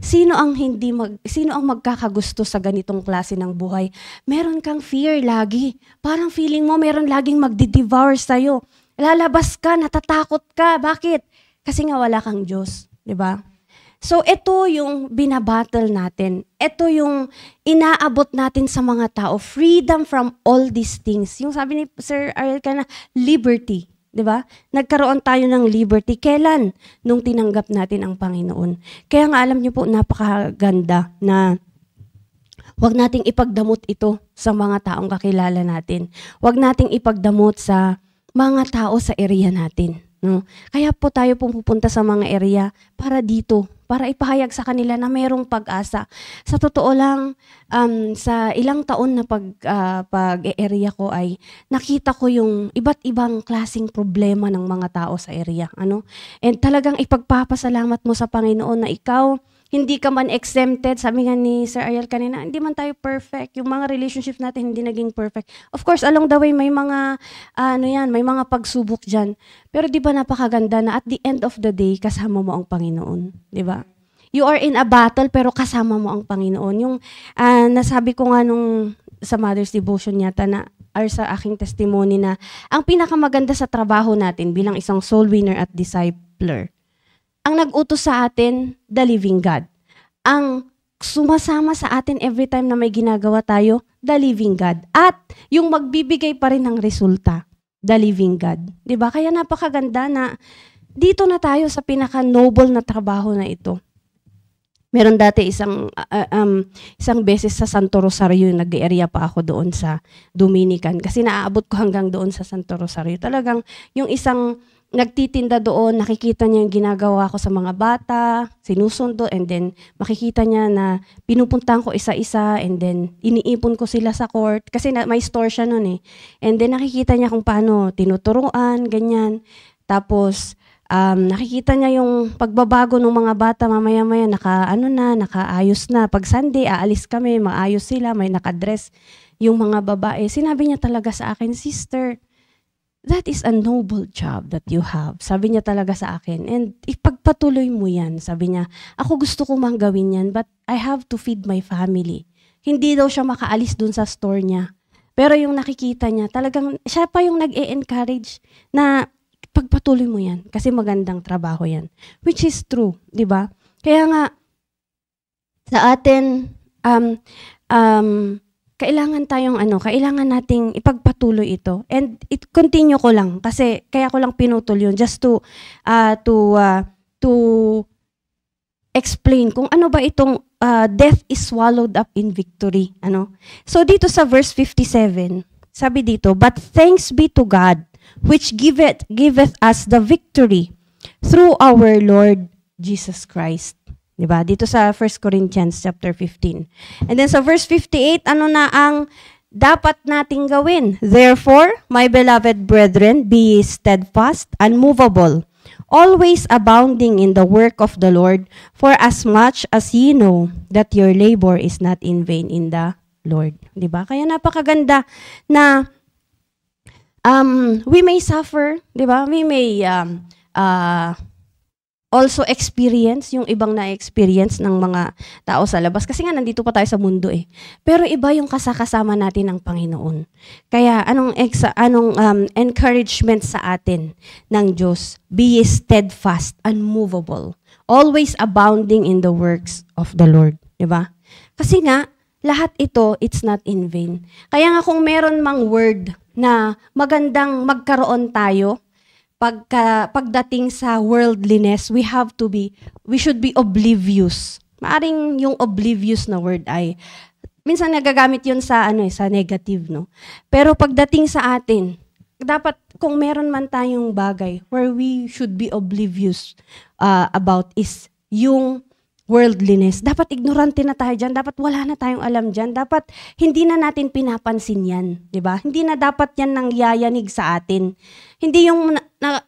sino ang magkakagusto sa ganitong klase ng buhay? Meron kang fear lagi. Parang feeling mo meron laging magdi-devour sa'yo. Lalabas ka, natatakot ka. Bakit? Kasi nga wala kang Diyos, di ba? So, ito yung binabattle natin. Ito yung inaabot natin sa mga tao. Freedom from all these things. Yung sabi ni Sir Ariel na liberty. Di ba? Nagkaroon tayo ng liberty. Kailan? Nung tinanggap natin ang Panginoon. Kaya nga alam niyo po, napakaganda na huwag nating ipagdamot ito sa mga taong kakilala natin. Huwag nating ipagdamot sa mga tao sa area natin. No? Kaya po tayo pupunta sa mga area para dito, para ipahayag sa kanila na mayroong pag-asa. Sa totoo lang, sa ilang taon na pag-area ko ay nakita ko yung iba't ibang klaseng problema ng mga tao sa area. And talagang ipagpapasalamat mo sa Panginoon na ikaw, hindi ka man exempted. Sabi nga ni Sir Ariel kanina, hindi man tayo perfect. Yung mga relationships natin hindi naging perfect. Of course, along the way may mga may mga pagsubok diyan. Pero 'di ba napakaganda na at the end of the day kasama mo ang Panginoon, 'di ba? You are in a battle pero kasama mo ang Panginoon. Yung nasabi ko nga nung sa Mother's Devotion yata na or sa aking testimony na ang pinakamaganda sa trabaho natin bilang isang soul winner at discipler, ang nag-utos sa atin, the living God. Ang sumasama sa atin every time na may ginagawa tayo, the living God. At yung magbibigay pa rin ng resulta, the living God. 'Di ba? Kaya napakaganda na dito na tayo sa pinaka-noble na trabaho na ito. Meron dati isang beses sa Santo Rosario, nag-area pa ako doon sa Dominican kasi naaabot ko hanggang doon sa Santo Rosario. Talagang yung isang nagtitinda doon, nakikita niya yung ginagawa ko sa mga bata, sinusundo, and then makikita niya na pinupuntahan ko isa-isa, and then iniipon ko sila sa court, kasi may store siya noon eh. And then nakikita niya kung paano tinuturuan, ganyan. Tapos, nakikita niya yung pagbabago ng mga bata, mamaya-maya, nakaayos na. Pag Sunday, aalis kami, maayos sila, may nakadress yung mga babae. Sinabi niya talaga sa akin, "Sister, that is a noble job that you have." Sabi niya talaga sa akin. And ipagpatuloy mo yan. Sabi niya, ako gusto ko mang gawin yan, but I have to feed my family. Hindi daw siya makaalis dun sa store niya. Pero yung nakikita niya, talagang siya pa yung nag-e-encourage na pagpatuloy mo yan kasi magandang trabaho yan. Which is true, di ba? Kaya nga, sa atin, kailangan nating ipagpatuloy ito. And continue ko lang kasi kaya ko lang pinutol yun just to explain kung ano ba itong death is swallowed up in victory. So dito sa verse 57, sabi dito, "But thanks be to God, which giveth us the victory through our Lord Jesus Christ." Diba? Dito sa 1 Corinthians chapter 15. And then sa verse 58, ano na ang dapat nating gawin? "Therefore, my beloved brethren, be steadfast, unmovable, always abounding in the work of the Lord, for as much as ye know that your labor is not in vain in the Lord." Diba? Kaya napakaganda na we may suffer, diba? We may also experience yung ibang na-experience ng mga tao sa labas. Kasi nga, nandito pa tayo sa mundo eh. Pero iba yung kasakasama natin ng Panginoon. Kaya, anong encouragement sa atin ng Diyos? Be steadfast, unmovable, always abounding in the works of the Lord. Diba? Kasi nga, lahat ito, it's not in vain. Kaya nga kung meron mang word na magandang magkaroon tayo, pagdating sa worldliness, we should be oblivious. Maaring yung oblivious na word ay, minsan nagagamit yun sa negative, no? Pero pagdating sa atin, dapat kung meron man tayong bagay where we should be oblivious about is yung worldliness. Dapat ignorante na tayo dyan. Dapat wala na tayong alam dyan. Dapat hindi na natin pinapansin yan. Diba? Hindi na dapat yan nangyayanig sa atin. Hindi yung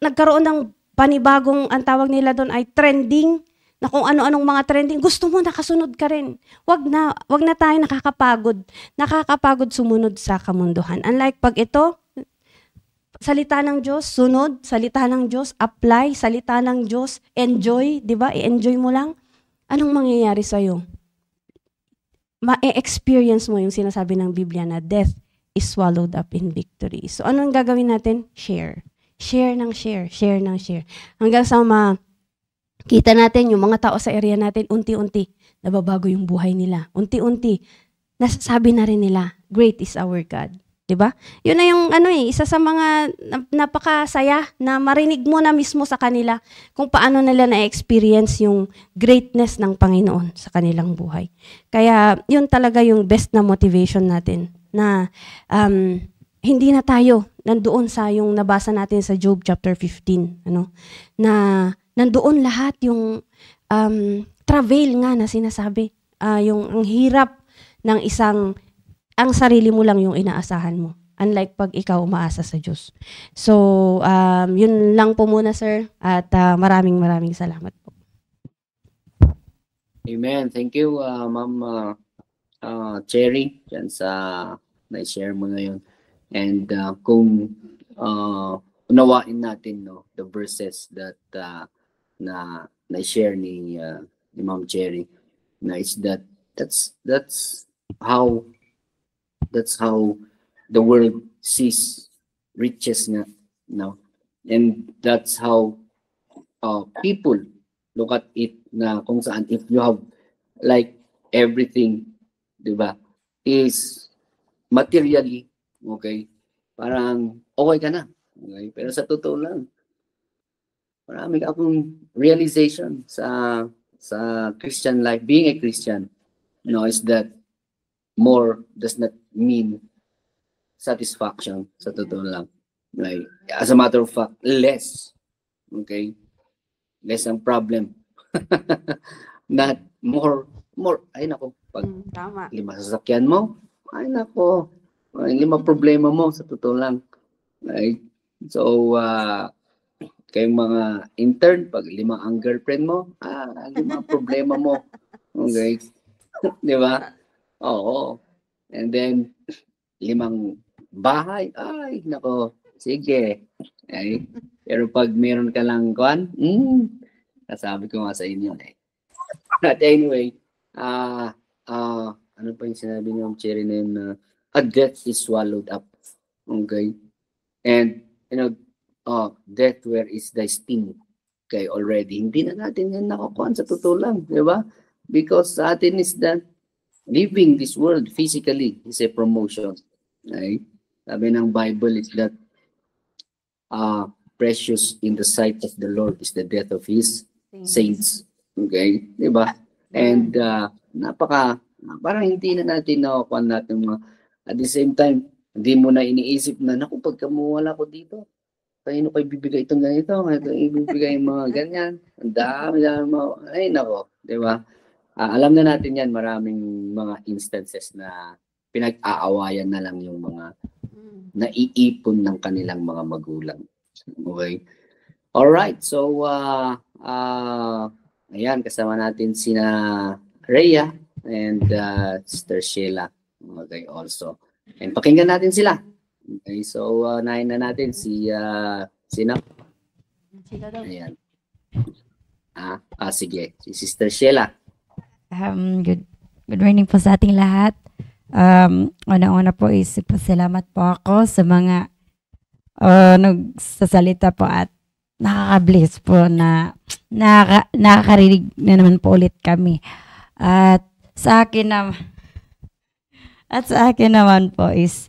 nagkaroon ng panibagong, ang tawag nila doon ay trending na kung ano-anong mga trending, gusto mo nakasunod ka rin. Wag na tayo nakakapagod. Nakakapagod sumunod sa kamunduhan. Unlike pag ito, salita ng Diyos, sunod, salita ng Diyos, apply, salita ng Diyos, enjoy, di ba? I-enjoy mo lang. Anong mangyayari sa'yo? Ma-experience mo yung sinasabi ng Biblia na death is swallowed up in victory. So, anong gagawin natin? Share. Share ng share. Share ng share. Hanggang sa kita natin yung mga tao sa area natin, unti-unti, nababago yung buhay nila. Unti-unti, nasasabi na rin nila, great is our God. Diba? Yun na yung isa sa mga napakasaya na marinig mo na mismo sa kanila kung paano nila na-experience yung greatness ng Panginoon sa kanilang buhay. Kaya yun talaga yung best na motivation natin na hindi na tayo nandoon sa yung nabasa natin sa Job chapter 15, na nandoon lahat yung travail nga na sinasabi, yung ang hirap ng ang sarili mo lang yung inaasahan mo. Unlike pag ikaw umaasa sa Diyos. So, yun lang po muna, sir. At maraming salamat po. Amen. Thank you, Ma'am Cherry, dyan sa na-share mo na yun. And kung unawain natin the verses that na-share ni Ma'am Cherry, na is that's how the world sees riches nga, and that's how people look at it, na kung saan if you have like everything, di ba, is materially okay, parang okay ka na, okay? Pero sa totoo lang, marami akong realization sa Christian life, being a Christian, is that more does not mean satisfaction, sa totoo lang. Like, as a matter of fact, less. Okay? Less ang problem. Not more. Ay nako, pag Tama. 5 sasakyan mo, ay nako, 5 problema mo, sa totoo lang. Right? So, kayong mga intern, pag 5 ang girlfriend mo, 5 problema mo. Okay? Di ba? Oo. And then, 5 bahay. Ay, nako. Sige. Ay, pero pag meron ka lang nasabi ko nga sa inyo eh. But anyway, ano pa yung sinabi niyo, Cherry, na yun, a death is swallowed up. Okay? And, death, where is thy sting? Okay, already. Hindi na natin yan nakukuhan sa totoo lang. Di ba? Because sa atin is that living this world physically is a promotion. Right? Sabi ng Bible is that precious in the sight of the Lord is the death of His saints. Okay? Diba? And parang hindi na natin nakukuha natin at the same time, hindi mo na iniisip na, naku, pagka mawala ko dito, kanino ko ibibigay itong ganito, kanino ibibigay yung mga ganyan. Ang dami, ay nako. Diba? Alam na natin yan, maraming mga instances na pinag-aawayan na lang yung mga naiipon ng kanilang mga magulang. Okay? Alright, so ayan, kasama natin sina Rhea and Sister Sheila. Okay, also. And pakinggan natin sila. Okay, so nahin na natin si sino? Ayan. Sige, si Sister Sheila. Good morning po sa ating lahat. Una-una po is pasalamat po ako sa mga nagsasalita po at nakaka-bless po na nakakarinig na naman po ulit kami. At sa akin naman po is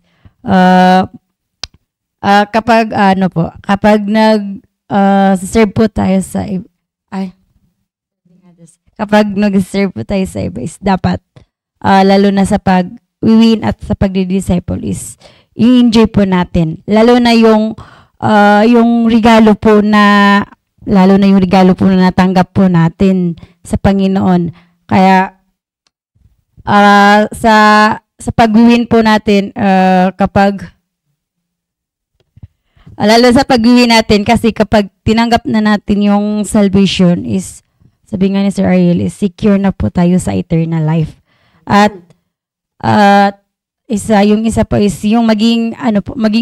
kapag nag-serve po tayo sa kapag nag-serve po tayo sa iba is dapat lalo na sa pag-win at sa pagdi-disciple is i-enjoy po natin. Lalo na yung regalo po na natanggap po natin sa Panginoon. Kaya sa pag-win po natin lalo sa pag-win natin kasi kapag tinanggap na natin yung salvation is sabi nga ni Sir Ariel, is secure na po tayo sa eternal life. At yung isa po is yung maging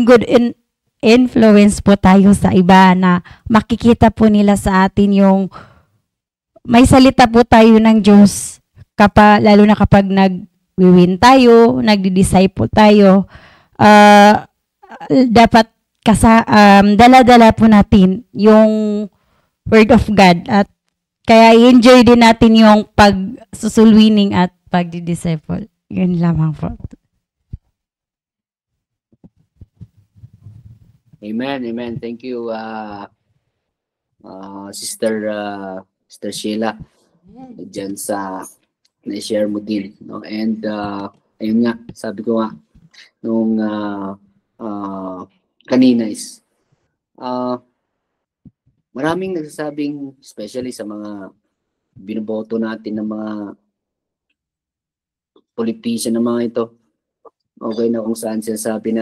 good influence po tayo sa iba, na makikita po nila sa atin yung may salita po tayo ng Diyos, lalo na kapag nag-win tayo, nagdi-disciple tayo. Dapat dala-dala po natin yung Word of God, at kaya i-enjoy din natin yung pag-susulwining at pagdi-disciple. Yun lamang po. Amen, amen. Thank you, Sister Sheila, dyan sa na-share mo din. No? And ayun nga, sabi ko nga, nung kanina is, maraming nagsasabing, especially sa mga binoboto natin ng mga politician ng mga ito, okay na kung saan sinasabi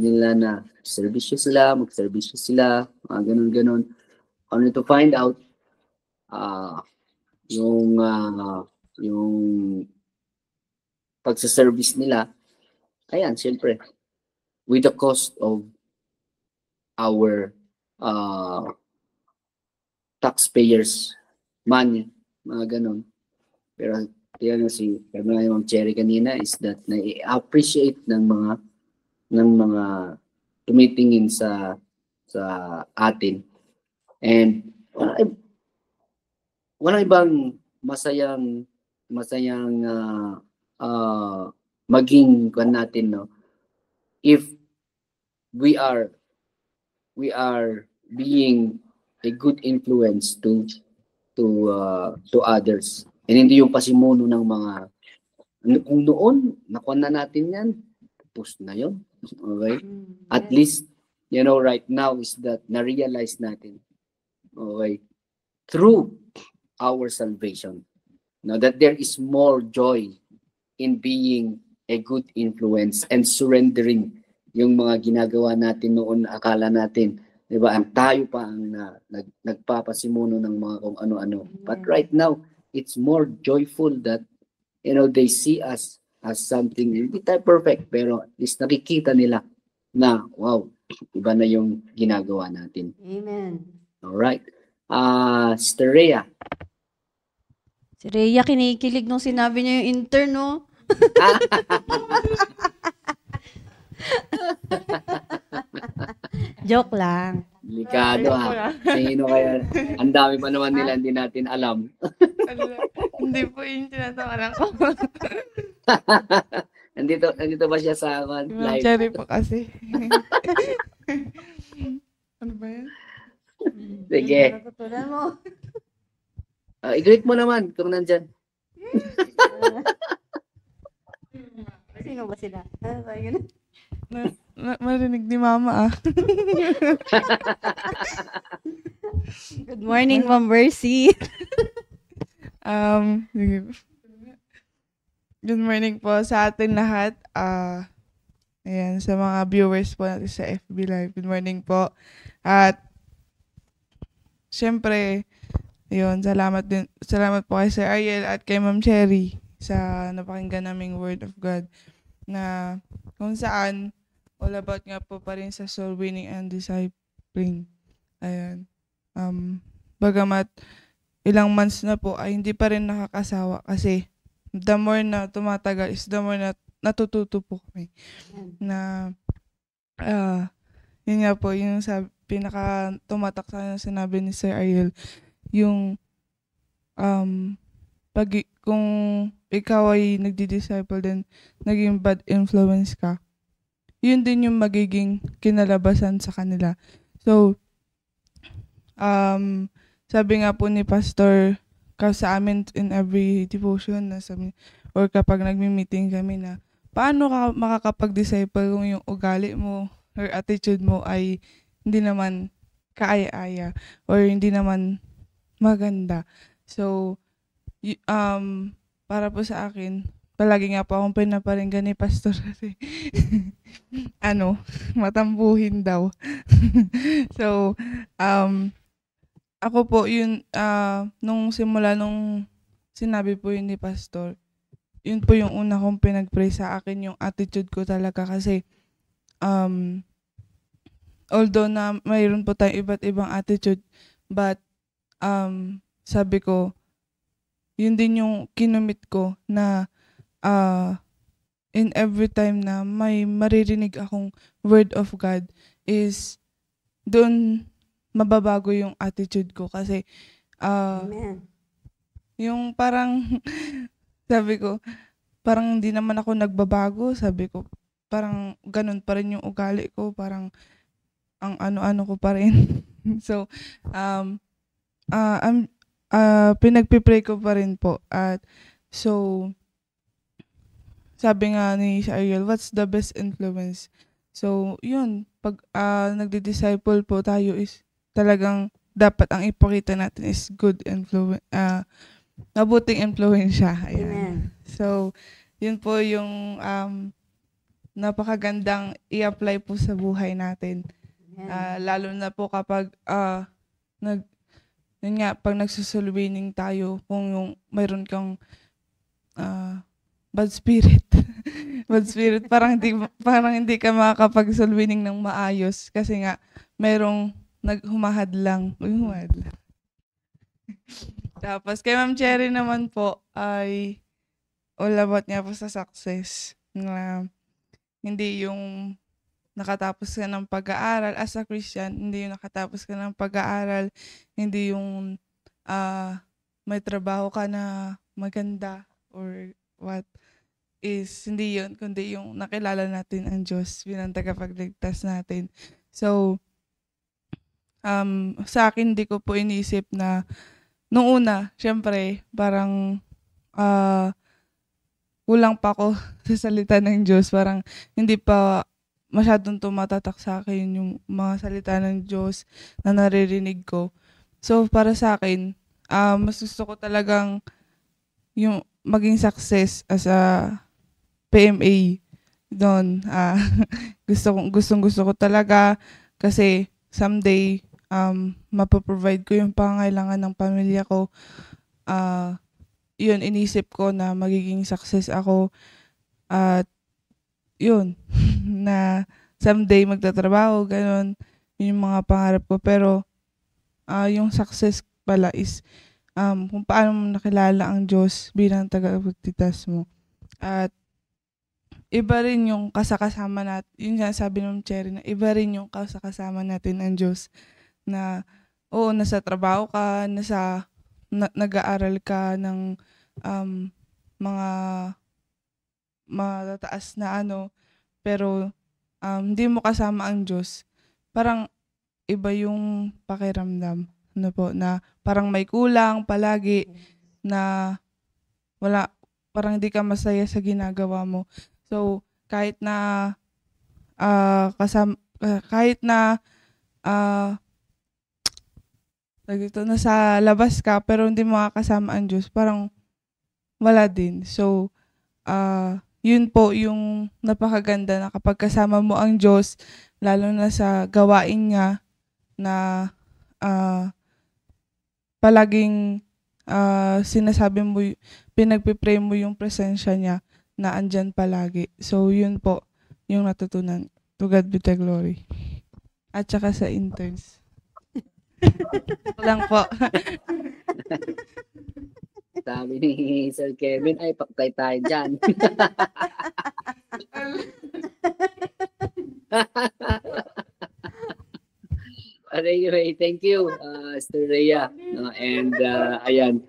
nila na mag-servisyo sila, mga ganun-ganun. Only to find out, yung pagsaservice nila, ayan, siyempre, with the cost of our taxpayers money, mga ganun. Pero yan sabi nga yung Cherry kanina is that na-appreciate ng mga tumitingin sa atin. And walang ibang masayang maging kan natin, no, if we are being a good influence to others. And hindi yung pasimuno ng mga, kung noon, nakuha na natin yan, post na yun. Okay? At least, right now is that na-realize natin, okay, through our salvation, that there is more joy in being a good influence and surrendering yung mga ginagawa natin noon, akala natin, di ba, ang tayo pa ang nagpapasimuno ng mga kung ano-ano. But right now, it's more joyful that, they see us as something, hindi tayo perfect, pero at least nakikita nila na, wow, iba na yung ginagawa natin. Amen. Alright. Sister Rhea. Si Rhea, kinikilig nung sinabi niya yung intern, no? Joke lang. Delikado Sino kaya? Ang dami pa naman nila hindi natin alam. Hindi po yung tinatawanan ko. Nandito ba siya sa live? Cherry po kasi. Ano ba yan? Sige. Natutunan mo. I-greet mo naman kung nandyan. Sino ba sila? Marinig ni Mama Good morning, Ma'am Mercy. Sige. Good morning po sa atin lahat. Ayan, sa mga viewers po natin sa FB Live. Good morning po. At syempre, yun, salamat po kay Sir Ariel at kay Ma'am Cherry sa napakinggan naming Word of God, na kung saan all about nga po pa rin sa soul winning and discipling. Ayan. Bagamat ilang months na po ay hindi pa rin nakakasawa, kasi the more na tumatagal is the more na natututo po kami. Na yun nga po, yung pinaka tumatak sa akin sinabi ni Sir Ariel, yung kung ikaw ay nagdi-disciple din, naging bad influence ka, yun din yung magiging kinalabasan sa kanila. So, sabi nga po ni Pastor sa amin in every devotion, or kapag nagmi-meeting kami, na paano ka makakapag-disciple kung yung ugali mo or attitude mo ay hindi naman kaaya-aya or hindi naman maganda. So, para po sa akin, palagi nga po akong pinaparinggan ni Pastor kasi matambuhin daw. So, ako po yun, nung simula nung sinabi po yun ni Pastor, yun po yung una kong pinag-pray sa akin, yung attitude ko talaga kasi um, although na mayroon po tayong iba't ibang attitude, but sabi ko, yun din yung kinumit ko na in every time na may maririnig akong word of God is doon mababago yung attitude ko kasi Amen. yung parang sabi ko, parang hindi naman ako nagbabago, sabi ko, parang ganun pa rin yung ugali ko, parang ang ano-ano ko pa rin. So, pinagpipray ko pa rin po. At so, sabi nga ni Ariel, what's the best influence? So, yun, pag nagdi-disciple po tayo is talagang dapat ang ipakita natin is good influence, mabuting influensya. Ayan. Amen. So, yun po yung napakagandang i-apply po sa buhay natin. Lalo na po kapag yun nga, pag nagsusulwining tayo, kung yung mayroon kang bad spirit. Bad spirit, parang hindi ka makakapagsulwining ng maayos kasi nga merong humahadlang. Tapos kay Ma'am Cherry naman po ay all about niya po sa success. Na hindi yung nakatapos ka ng pag-aaral as a Christian, hindi yung nakatapos ka ng pag-aaral, hindi yung may trabaho ka na maganda or what is, hindi yun, kundi yung nakilala natin ang Diyos bilang tagapagligtas natin. So, sa akin, di ko po inisip na nung una, syempre, parang kulang pa ako sa salita ng Diyos. Parang hindi pa masyadong tumatatak sa akin yung mga salita ng Diyos na naririnig ko. So, para sa akin, mas gusto ko talagang yung maging success as a PMA doon. Gusto ko talaga kasi someday mapaprovide ko yung pangangailangan ng pamilya ko. Yun, inisip ko na magiging success ako at yun, na someday magtatrabaho, ganun. Yun yung mga pangarap ko. Pero yung success pala is kung paano mo nakilala ang Diyos bilang tagapagligtas mo. At iba rin yung kasakasama natin, yun nga sabi ng Cherry, na iba rin yung kasakasama natin ang Diyos. Na, oo, nasa trabaho ka, nag-aaral ka ng mga matataas na pero hindi mo kasama ang Diyos. Parang iba yung pakiramdam. Na parang may kulang palagi na wala, parang hindi ka masaya sa ginagawa mo. So, kahit na nasa labas ka pero hindi mo makakasama ang Diyos, parang wala din. So, yun po yung napakaganda na kapag kasama mo ang Diyos, lalo na sa gawain niya na palaging sinasabi mo, pinagpipray mo yung presensya niya na andyan palagi. So, yun po yung natutunan. To God be the glory. At saka sa interns. Lang po. Sabi ni Sir Kevin, ay paktay tayo dyan. Anyway, thank you, Sister Rhea. And ayan,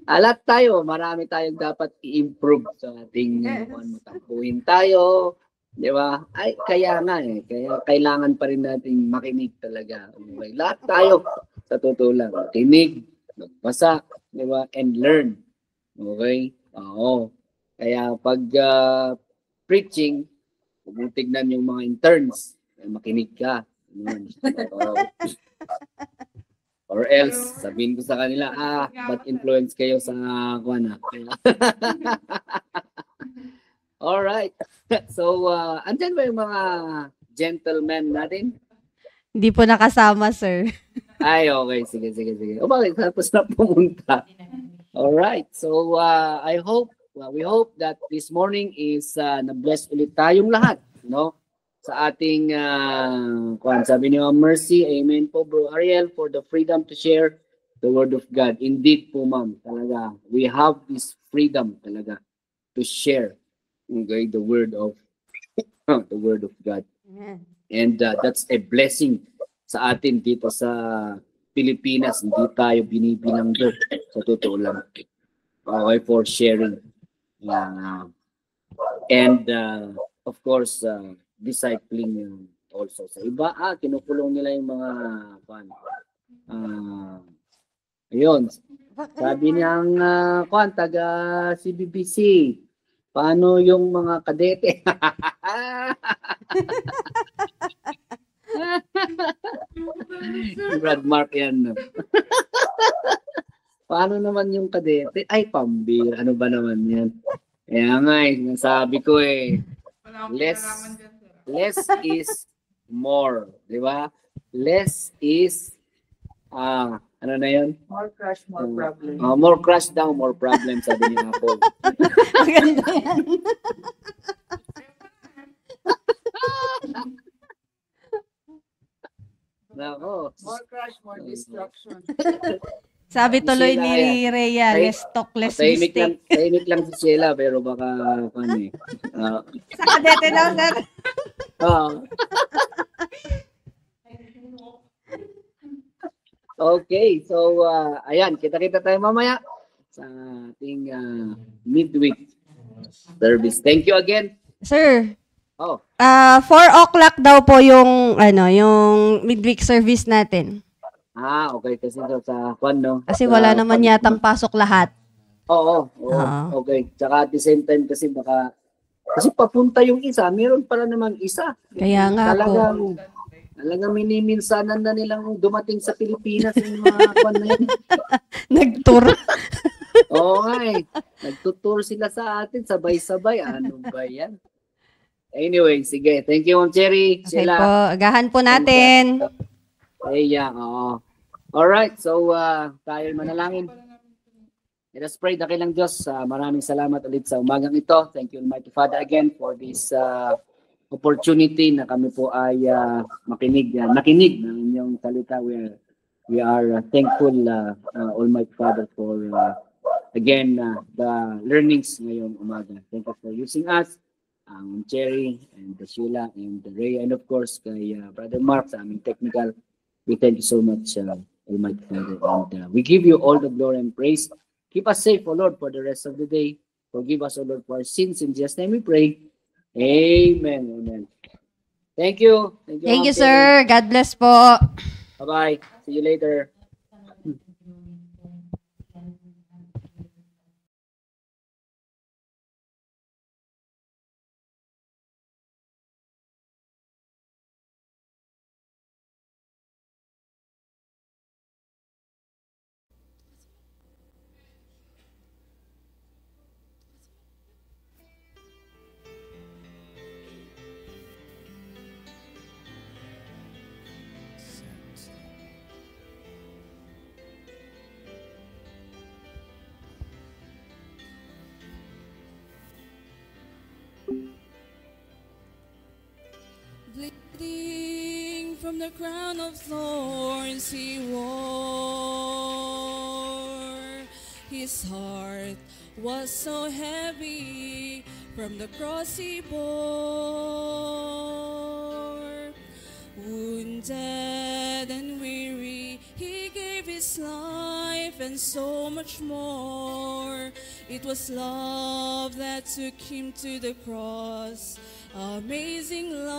alat tayo, marami tayong dapat i-improve sa ating matampuhin tayo. Di ba? Ay, kaya nga kaya kailangan pa rin nating makinig talaga. Okay? Lahat tayo, sa totoo lang, makinig, magbasa, di ba? And learn. Okay? Oo. Kaya pag preaching, kung tignan yung mga interns, makinig ka. Or else, sabihin ko sa kanila, bad influence kayo sa kuwana. Alright. So, andyan ba yung mga gentlemen natin? Hindi po nakasama, sir. Ay, okay. Sige, sige, sige. O bakit? Tapos na pumunta. Alright. So, we hope that this morning is na-bless ulit tayong lahat, no? Sa ating, sabi ni Ma'am Mercy, amen po, Bro Ariel, for the freedom to share the Word of God. Indeed po, Ma'am, talaga. We have this freedom talaga to share, okay, the Word of God. And that's a blessing sa atin dito sa Pilipinas. Hindi tayo binibilang doon. Sa totoo lang. Okay, for sharing. And of course, discipling also sa iba. Kinukulong nila yung mga ayun. Sabi niyang taga CBBC. Paano yung mga kadete? Brad Mark yan. No? Paano naman yung kadete? Ay, pambira. Ano ba naman yan? Kaya nga sabi ko less is more. Di ba? Less is, ano na yun? More crush, more problem. More crush daw, more problem, sabi niya Paul. Maganda yan. Nako. More crush, more destruction. Sabi tuloy Sheila, ni Rhea, Ay, less talk, less Tahimik mistake. lang si Sheila, pero baka, Sa kadete daw, sir. Okay, so, ayan, kita-kita tayo mamaya sa ating midweek service. Thank you again. Sir, Oh, 4 o'clock daw po yung, yung midweek service natin. okay, kasi sa kwan, no? Kasi wala naman yatang pasok lahat. Oo, Oo. okay. Tsaka at the same time kasi kasi papunta yung isa, meron pala naman isa. Kaya nga po. Talagang miniminsanan na nilang dumating sa Pilipinas yung mga kwan na yun. Nag-tour. Oo nga nagtutour sila sa atin, sabay-sabay. Ano ba yan? Anyway, sige. Thank you, Ma'am Cherry. Okay Sheila. po, agahan po natin. Oo. Alright, so tayo manalangin. Let us pray. Dakilang Diyos, maraming salamat ulit sa umagang ito. Thank you, Almighty Father, again for this opportunity na kami po ay nakinig ng inyong salita. We are thankful, Almighty Father, for again the learnings ngayong umaga. Thank you for using us, Cherry and Sheila and Ray, and of course kay Brother Mark sa aming technical. We thank you so much, Almighty Father, and we give you all the glory and praise. Keep us safe, O Lord, for the rest of the day. Forgive us, O Lord, for our sins. In Jesus' name we pray. Amen. Amen. Thank you. Thank you, Ma'am sir. God bless po. Bye-bye. See you later. Bleeding from the crown of thorns he wore. His heart was so heavy from the cross he bore. Wounded and weary, he gave his life and so much more. It was love that took him to the cross. Amazing love,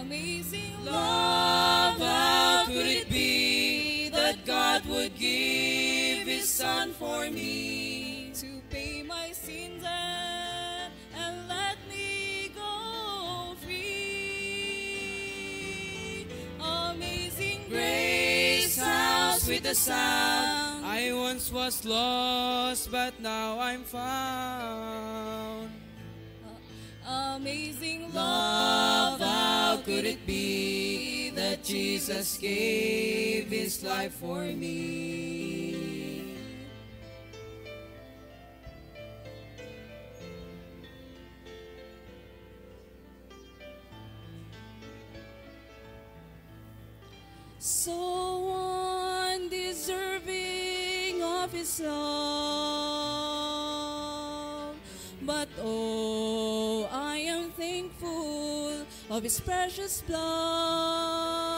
amazing love. How could it be that God would give His Son for me to pay my sins and let me go free? Amazing grace, how sweet the sound. I once was lost, but now I'm found. Amazing love, how could it be that Jesus gave his life for me. So undeserving of his love, but oh, I am thankful of his precious blood.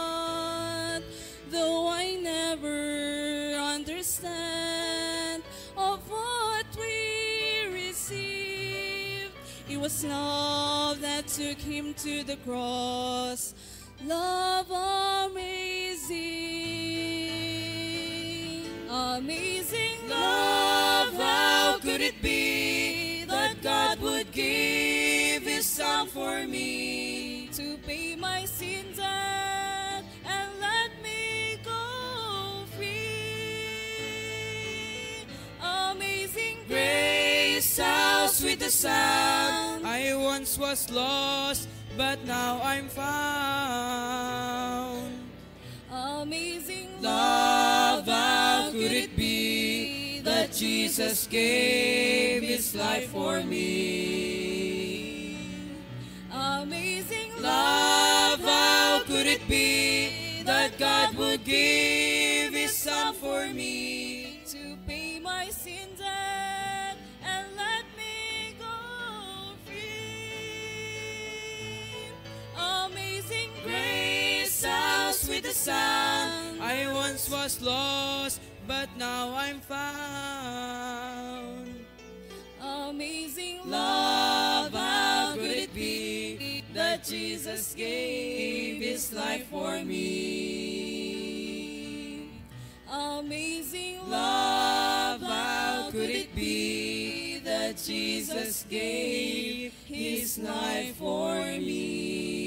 Though I never understand of what we received, it was love that took him to the cross. Love amazing, amazing love. How could it be that God would give his son for me to pay my sin debt and let me go free? Amazing grace, how sweet the sound. I once was lost, but now I'm found. Amazing Love, how could it be that Jesus gave his life for me? amazing Love, how could it be that God would give his son for me? to pay my sin debt and let me go free. Amazing grace, how sweet the sound. I once was lost, but now I'm found. Amazing Love, how could it be that Jesus gave his life for me? amazing Love, how could it be that Jesus gave his life for me?